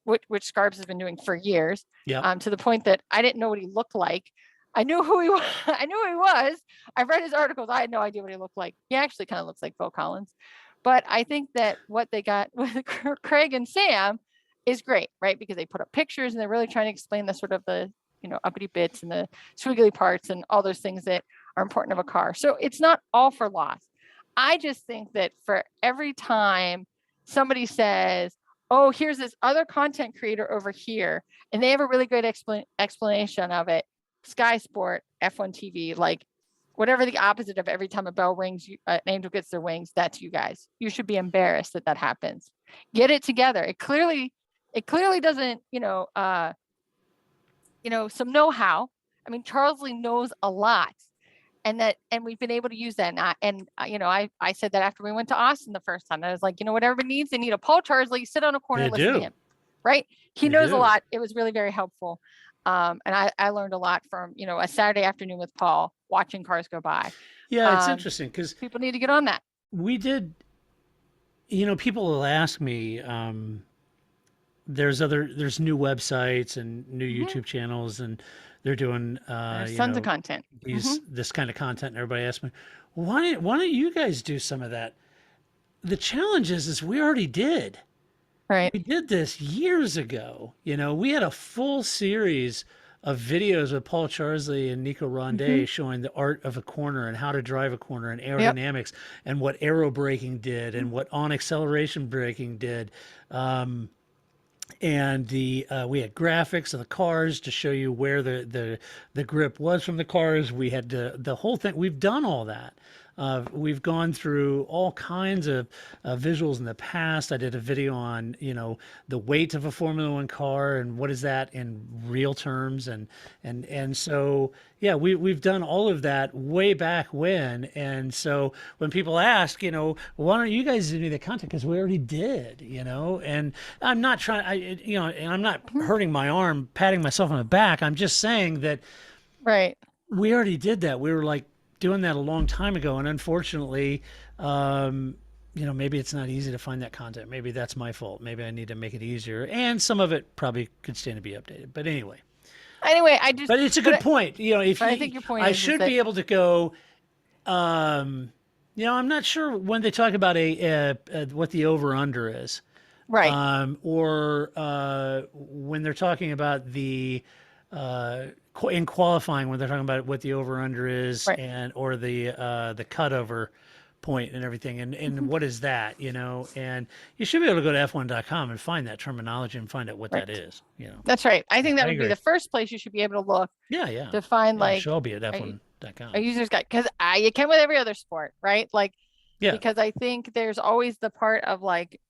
which Scarbs has been doing for years, to the point that I didn't know what he looked like. I knew who he was. I knew who he was. I've read his articles. I had no idea what he looked like. He actually kind of looks like Phil Collins. But I think that what they got with Craig and Sam is great, right? Because they put up pictures and they're really trying to explain the sort of the, uppity bits and the squiggly parts and all those things that are important of a car. So it's not all for loss. I just think that for every time somebody says, oh, here's this other content creator over here, and they have a really great explanation of it, Sky Sport, F1 TV, like whatever the opposite of every time a bell rings, an angel gets their wings, that's you guys. You should be embarrassed that that happens. Get it together. It clearly doesn't, some know-how. I mean, Charles Lee knows a lot. And we've been able to use that. I said that after we went to Austin the first time. I was like, what everybody needs, they need a Paul Charsley, sit on a corner and listen to him. Right? He knows a lot. It was really very helpful. And I learned a lot from, a Saturday afternoon with Paul, watching cars go by. Yeah, it's interesting because people need to get on that. We did, people will ask me, there's new websites and new YouTube channels, and they're doing there's tons of content. This kind of content, and everybody asks me, why don't you guys do some of that? The challenge is we already did. Right. We did this years ago. We had a full series of videos with Paul Charsley and Nico Rondet showing the art of a corner and how to drive a corner and aerodynamics and what aero braking did and what on acceleration braking did. And we had graphics of the cars to show you where the grip was from the cars. We had the whole thing. We've done all that. We've gone through all kinds of visuals in the past. I did a video on, the weight of a Formula One car and what is that in real terms. And so, yeah, we've done all of that way back when. And so when people ask, why don't you guys do any of the content? Because we already did, and I'm not trying, and I'm not hurting my arm, patting myself on the back. I'm just saying that we already did that. We were like, doing that a long time ago, and unfortunately, maybe it's not easy to find that content. Maybe that's my fault. Maybe I need to make it easier, and some of it probably could stand to be updated. But anyway, but it's a good point. I think your point I should be able to go. I'm not sure when they talk about what the over under is, right? Or when they're talking about the. In qualifying, when they're talking about what the over under is, or the cutover point and everything, and what is that, and you should be able to go to f1.com and find that terminology and find out what that is. That's right. I think that would be the first place you should be able to look. To find I'll be at f1.com. A user's guide, because you can with every other sport, right? Because I think there's always the part of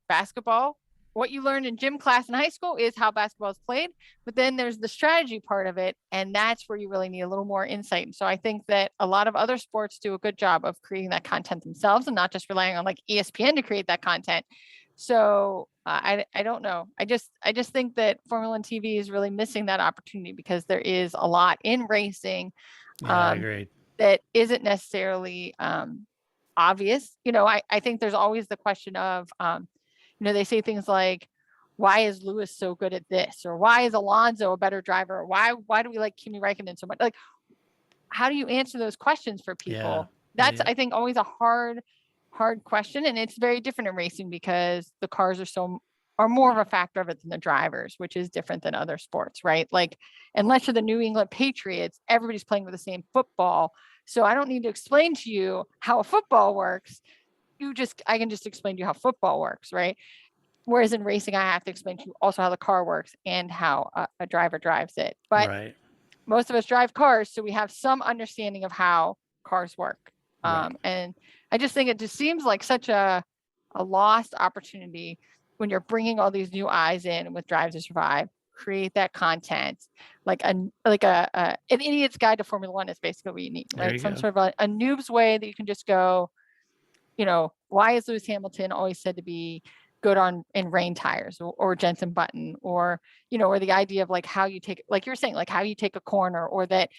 basketball. What you learned in gym class in high school is how basketball is played, but then there's the strategy part of it, and that's where you really need a little more insight. And so I think that a lot of other sports do a good job of creating that content themselves and not just relying on ESPN to create that content. So I don't know. I just think that Formula One TV is really missing that opportunity, because there is a lot in racing I agree. That isn't necessarily obvious. I think there's always the question of they say things like, why is Lewis so good at this? Or why is Alonso a better driver? Or why do we like Kimi Räikkönen so much? How do you answer those questions for people? That's, I think, always a hard question. And it's very different in racing, because the cars are more of a factor of it than the drivers, which is different than other sports, right? Unless you're the New England Patriots, everybody's playing with the same football. So I don't need to explain to you how a football works. I can just explain to you how football works, right? Whereas in racing, I have to explain to you also how the car works and how a driver drives it. But most of us drive cars, so we have some understanding of how cars work. And I just think it just seems like such a lost opportunity when you're bringing all these new eyes in with Drive to Survive. Create that content, an idiot's guide to Formula One is basically what you need, right? Some sort of a noob's way that you can just go. Why is Lewis Hamilton always said to be good in rain tires, or Jenson Button, or the idea of how you take, you're saying, how you take a corner, or that,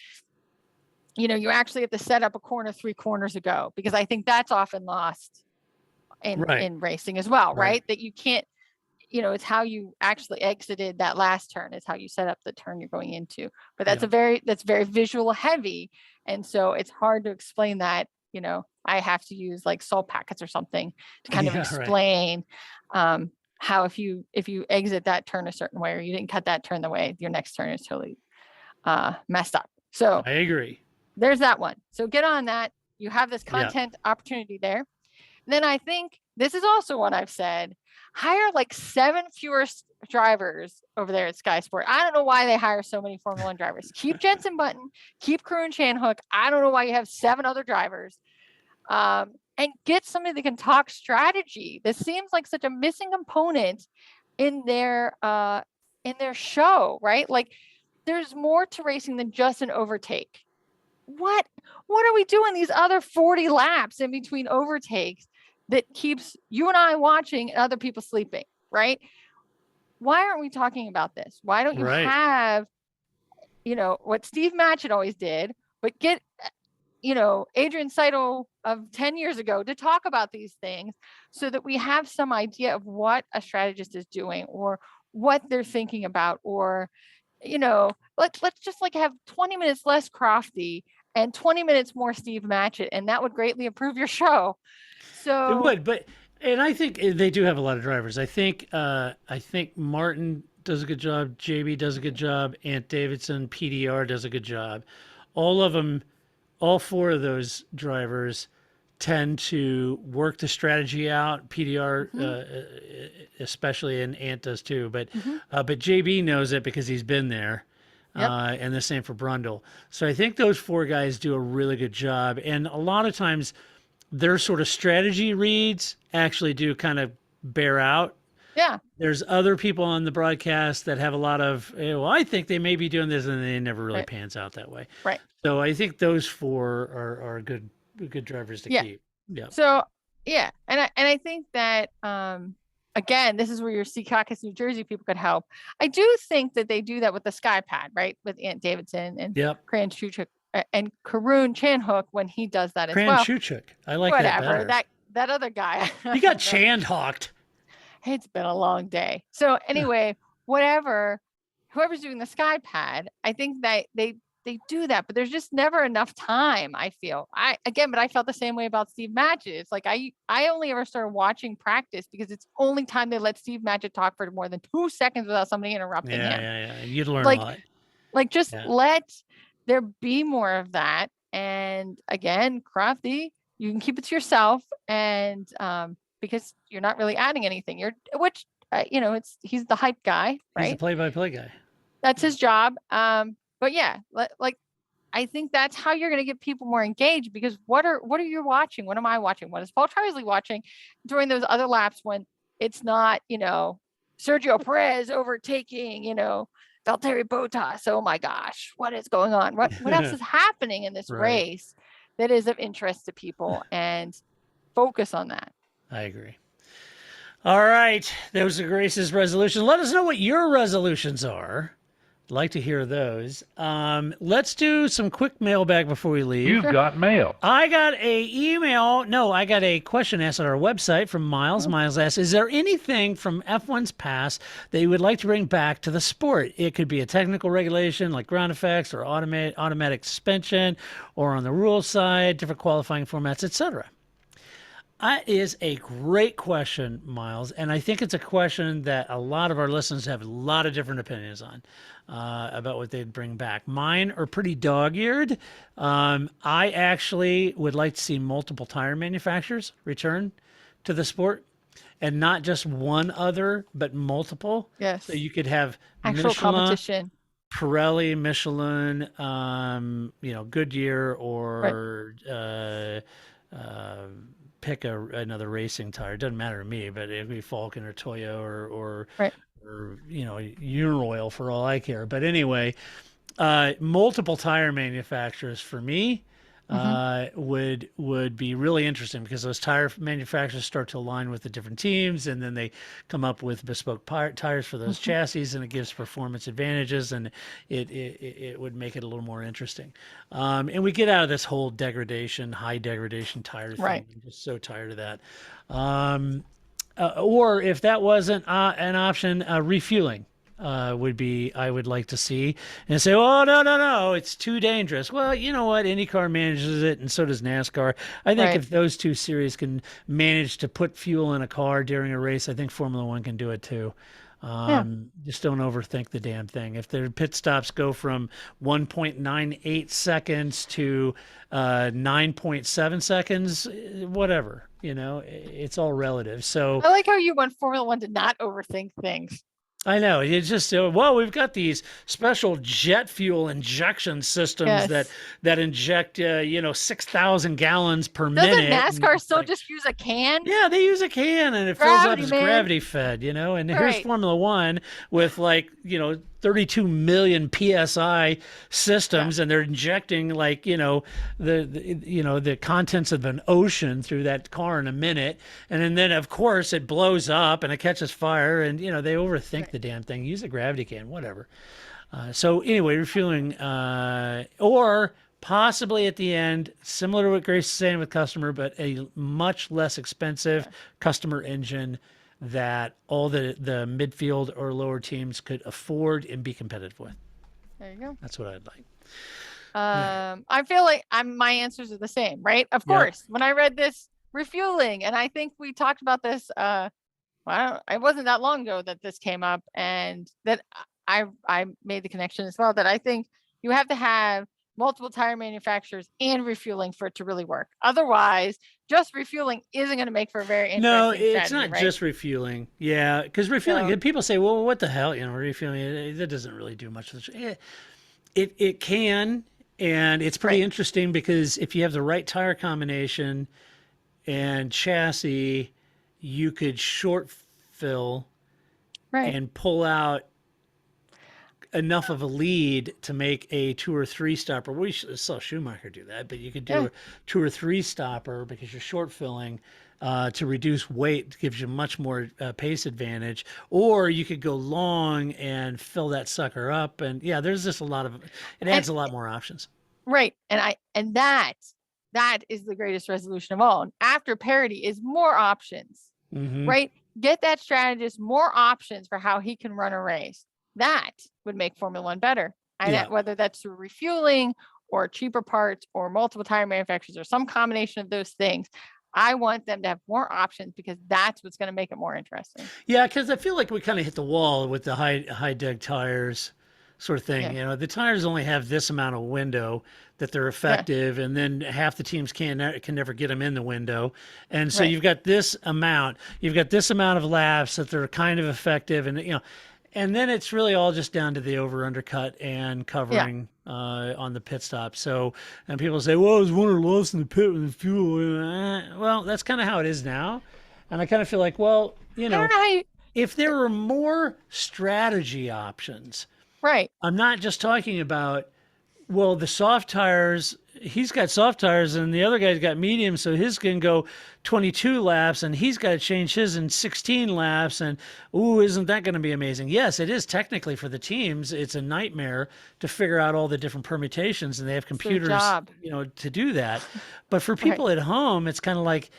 you actually have to set up a corner 3 corners ago, because I think that's often lost in racing as well, right? That you can't, it's how you actually exited that last turn is how you set up the turn you're going into. But that's that's very visual heavy. And so it's hard to explain that, I have to use salt packets or something to kind of explain how if you exit that turn a certain way, or you didn't cut that turn the way, your next turn is totally messed up. So I agree. There's that one. So get on that. You have this content opportunity there. Then I think this is also what I've said. Hire like 7 fewer drivers over there at Sky Sport. I don't know why they hire so many Formula One drivers. Keep Jenson Button, keep Karun Chandhook. I don't know why you have 7 other drivers. And get somebody that can talk strategy. This seems like such a missing component in their show, right? Like there's more to racing than just an overtake. What are we doing these other 40 laps in between overtakes that keeps you and I watching and other people sleeping, right? Why aren't we talking about this? Why don't you have, what Steve Matchett always did, but get, Adrian Seidel of 10 years ago to talk about these things so that we have some idea of what a strategist is doing or what they're thinking about, or, let's just like have 20 minutes less Crofty and 20 minutes more Steve Matchett, and that would greatly improve your show. So it would, and I think they do have a lot of drivers. I think Martin does a good job, JB does a good job, Ant Davidson, PDR does a good job. All of them, all 4 of those drivers tend to work the strategy out. PDR, especially, and Ant does too. But JB knows it because he's been there. Yep. And the same for Brundle. So I think those 4 guys do a really good job. And a lot of times their sort of strategy reads actually do kind of bear out. Yeah. There's other people on the broadcast that have a lot of, I think they may be doing this, and they never really pans out that way. Right. So I think those 4 are good drivers to keep. Yeah. So, yeah. And I think that, again, this is where your Secaucus, New Jersey people could help. I do think that they do that with the Sky Pad, right? With Ant Davidson and Kran Chuchuk and Karun Chandhook when he does that as well. Kran Chuchuk. I like that better. That other guy. He got Chandhawked. It's been a long day. So anyway, whoever's doing the Sky Pad, I think that they do that, but there's just never enough time, I feel. But I felt the same way about Steve Matchett. It's like I only ever started watching practice because it's only time they let Steve Matchett talk for more than 2 seconds without somebody interrupting him. Yeah. You'd learn a lot. Like just let there be more of that. And again, Crofty, you can keep it to yourself, and because you're not really adding anything. He's the hype guy, right? He's the play-by-play guy. That's his job. But yeah, I think that's how you're going to get people more engaged, because what are you watching? What am I watching? What is Paul Trisley watching during those other laps when it's not, Sergio Perez overtaking, Valtteri Bottas? Oh my gosh, what is going on? What else is happening in this race that is of interest to people, and focus on that. I agree. All right. Those are Grace's resolutions. Let us know what your resolutions are. I'd like to hear those. Let's do some quick mailbag before we leave. You've got mail. I got I got a question asked on our website from Miles. Miles asks, is there anything from F1's past that you would like to bring back to the sport? It could be a technical regulation like ground effects or automatic suspension, or on the rules side, different qualifying formats, etc. That is a great question, Miles, and I think it's a question that a lot of our listeners have a lot of different opinions on about what they'd bring back. Mine are pretty dog-eared. I actually would like to see multiple tire manufacturers return to the sport, and not just one other, but multiple. Yes. So you could have actual Michelin, competition. Pirelli, Michelin, Goodyear, or pick another racing tire. It doesn't matter to me, but it'd be Falcon or Toyo or Uniroyal for all I care. But anyway, multiple tire manufacturers for me would be really interesting, because those tire manufacturers start to align with the different teams, and then they come up with bespoke tires for those chassis, and it gives performance advantages, and it would make it a little more interesting. And we get out of this whole high degradation tire thing. Right. I'm just so tired of that. Or if that wasn't an option, refueling. I would like to see, and say, oh, no, it's too dangerous. Well, you know what? IndyCar manages it, and so does NASCAR. I think if those two series can manage to put fuel in a car during a race, I think Formula One can do it too. Yeah. Just don't overthink the damn thing. If their pit stops go from 1.98 seconds to 9.7 seconds, whatever, it's all relative. So I like how you want Formula One to not overthink things. I know. It's just well, we've got these special jet fuel injection systems that Yes. inject 6,000 gallons per Doesn't minute. And NASCAR it's still like, just use a can? yeah, they use a can and it fills up Gravity, as man. gravity fed, and here's Right. Formula One with 32 million PSI systems and they're injecting the contents of an ocean through that car in a minute. And then of course it blows up and it catches fire and they overthink the damn thing. Use a gravity can, whatever. So anyway, refueling, or possibly at the end, similar to what Grace is saying with customer, but a much less expensive customer engine that all the midfield or lower teams could afford and be competitive with. There you go. That's what I'd like. I feel like my answers are the same, right? Of course, when I read this refueling, and I think we talked about this, it wasn't that long ago that this came up, and that I made the connection as well, that I think you have to have multiple tire manufacturers and refueling for it to really work. Otherwise, just refueling isn't going to make for a very interesting No, it's strategy, not right? just refueling. Yeah, because refueling, So- people say, well, what the hell? Refueling, that doesn't really do much. It can, and it's pretty interesting because if you have the right tire combination and chassis, you could short fill and pull out enough of a lead to make a 2 or 3 stopper. We saw Schumacher do that, but you could do a 2 or 3 stopper because you're short filling to reduce weight, gives you much more pace advantage. Or you could go long and fill that sucker up. And yeah, there's just it adds a lot more options. Right. And that is the greatest resolution of all. And after parity is more options, right? Get that strategist more options for how he can run a race. That would make Formula One better. And whether that's through refueling or cheaper parts or multiple tire manufacturers or some combination of those things, I want them to have more options because that's what's going to make it more interesting. Yeah, because I feel like we kind of hit the wall with the high deg tires sort of thing. The tires only have this amount of window that they're effective, and then half the teams can never get them in the window. And so you've got this amount of laps that they're kind of effective, and and then it's really all just down to the over undercut and covering on the pit stop. So, and people say, well, it was won or lost in the pit with the fuel. Well, that's kind of how it is now. And I kind of feel like, well, if there were more strategy options, right? I'm not just talking about, well, the soft tires, he's got soft tires and the other guy's got medium, so his can go 22 laps and he's got to change his in 16 laps. And, ooh, isn't that going to be amazing? Yes, it is technically for the teams. It's a nightmare to figure out all the different permutations, and they have computers, to do that. But for people at home, it's kind of like,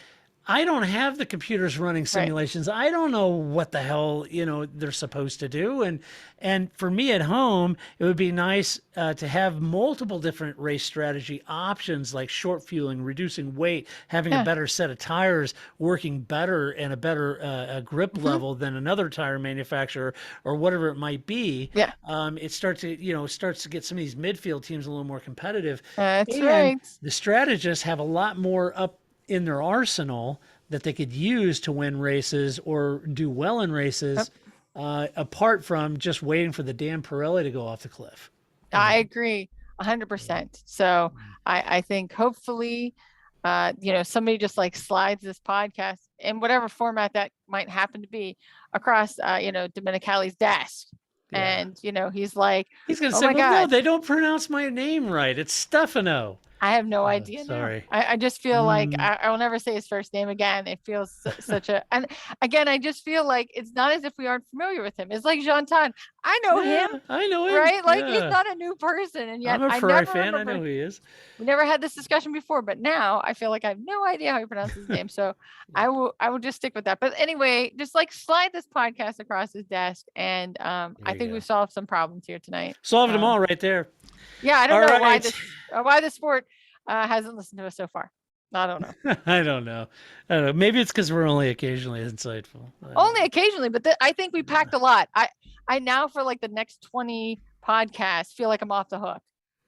I don't have the computers running simulations. I don't know what the hell, they're supposed to do. And for me at home, it would be nice to have multiple different race strategy options like short fueling, reducing weight, having a better set of tires, working better and a better grip level than another tire manufacturer or whatever it might be. Yeah. It starts to get some of these midfield teams a little more competitive. That's right. The strategists have a lot more up in their arsenal that they could use to win races or do well in races, apart from just waiting for the damn Pirelli to go off the cliff. I agree 100%. So I think hopefully, somebody just slides this podcast in whatever format that might happen to be across, Domenicali's desk. Yeah. And, he's going to say, well, no, they don't pronounce my name right. It's Stefano. I have no idea. Sorry. I just feel like I will never say his first name again. It feels such a, and again, I just feel like it's not as if we aren't familiar with him. It's like Jean-Tan. I know him. I know him. Right? He's not a new person. And yet I'm a Ferrari fan. I know who he is. We never had this discussion before, but now I feel like I have no idea how he pronounces his name. So I will just stick with that. But anyway, just slide this podcast across his desk. And I think we've solved some problems here tonight. Solved them all right there. Yeah, I don't know why this sport hasn't listened to us so far. I don't know. I don't know. I don't know. Maybe it's because we're only occasionally insightful. Only occasionally, but I think we packed a lot. I now for like the next 20 podcasts feel like I'm off the hook.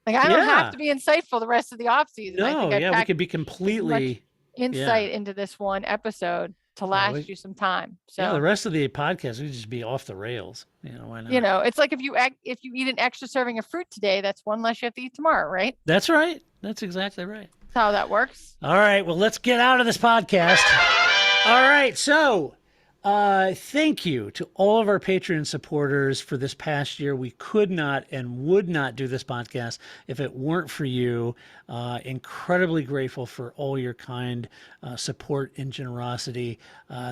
Like I don't have to be insightful the rest of the off season. I think we could be completely insight into this one episode to last you some time. So the rest of the podcast would just be off the rails. Why not? It's like if you eat an extra serving of fruit today, that's one less you have to eat tomorrow, right? That's right. That's exactly right. That's how that works. All right. Well, let's get out of this podcast. All right. So thank you to all of our Patreon supporters for this past year. We could not and would not do this podcast if it weren't for you. Incredibly grateful for all your kind support and generosity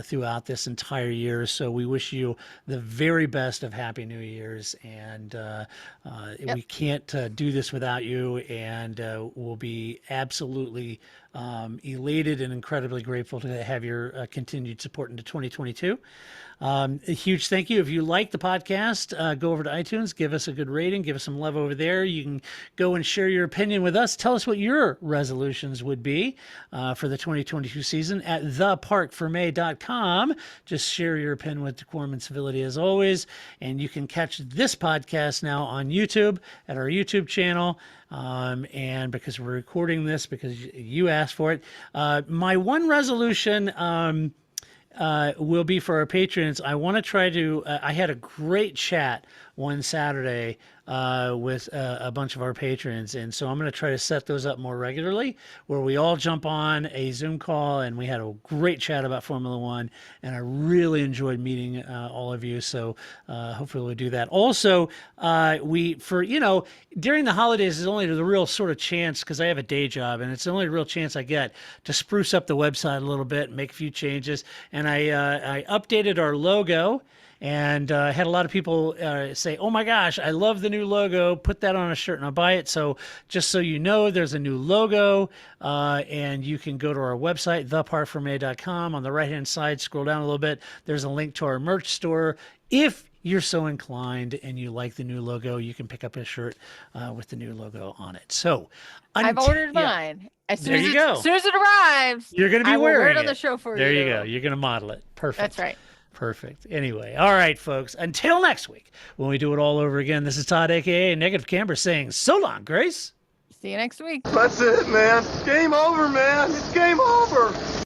throughout this entire year. So we wish you the very best of Happy New Year's. And we can't do this without you. And we'll be absolutely elated and incredibly grateful to have your continued support into 2022. A huge thank you. If you like the podcast, go over to iTunes, give us a good rating, give us some love over there. You can go and share your opinion with us. Tell us what your resolutions would be for the 2022 season at theparcfermé.com. Just share your opinion with decorum and civility as always. And you can catch this podcast now on YouTube at our YouTube channel. And because we're recording this, because you asked for it, my one resolution will be for our patrons. I want to try to, I had a great chat one Saturday with a bunch of our patrons. And so I'm going to try to set those up more regularly where we all jump on a Zoom call and we had a great chat about Formula One. And I really enjoyed meeting all of you. So hopefully we'll do that. Also, during the holidays is only the real sort of chance, because I have a day job and it's the only real chance I get to spruce up the website a little bit, make a few changes. And I updated our logo. And had a lot of people say, oh my gosh, I love the new logo. Put that on a shirt and I'll buy it. So just so you know, there's a new logo. And you can go to our website, theparcfermé.com. On the right-hand side, scroll down a little bit. There's a link to our merch store. If you're so inclined and you like the new logo, you can pick up a shirt with the new logo on it. So I've ordered mine. As soon as it arrives, you're going to be wearing it on the show for you. There you go. You're going to model it. Perfect. That's right. Perfect. Anyway, all right, folks. Until next week, when we do it all over again, this is Todd, a.k.a. Negative Camber, saying so long, Grace. See you next week. That's it, man. Game over, man. It's game over.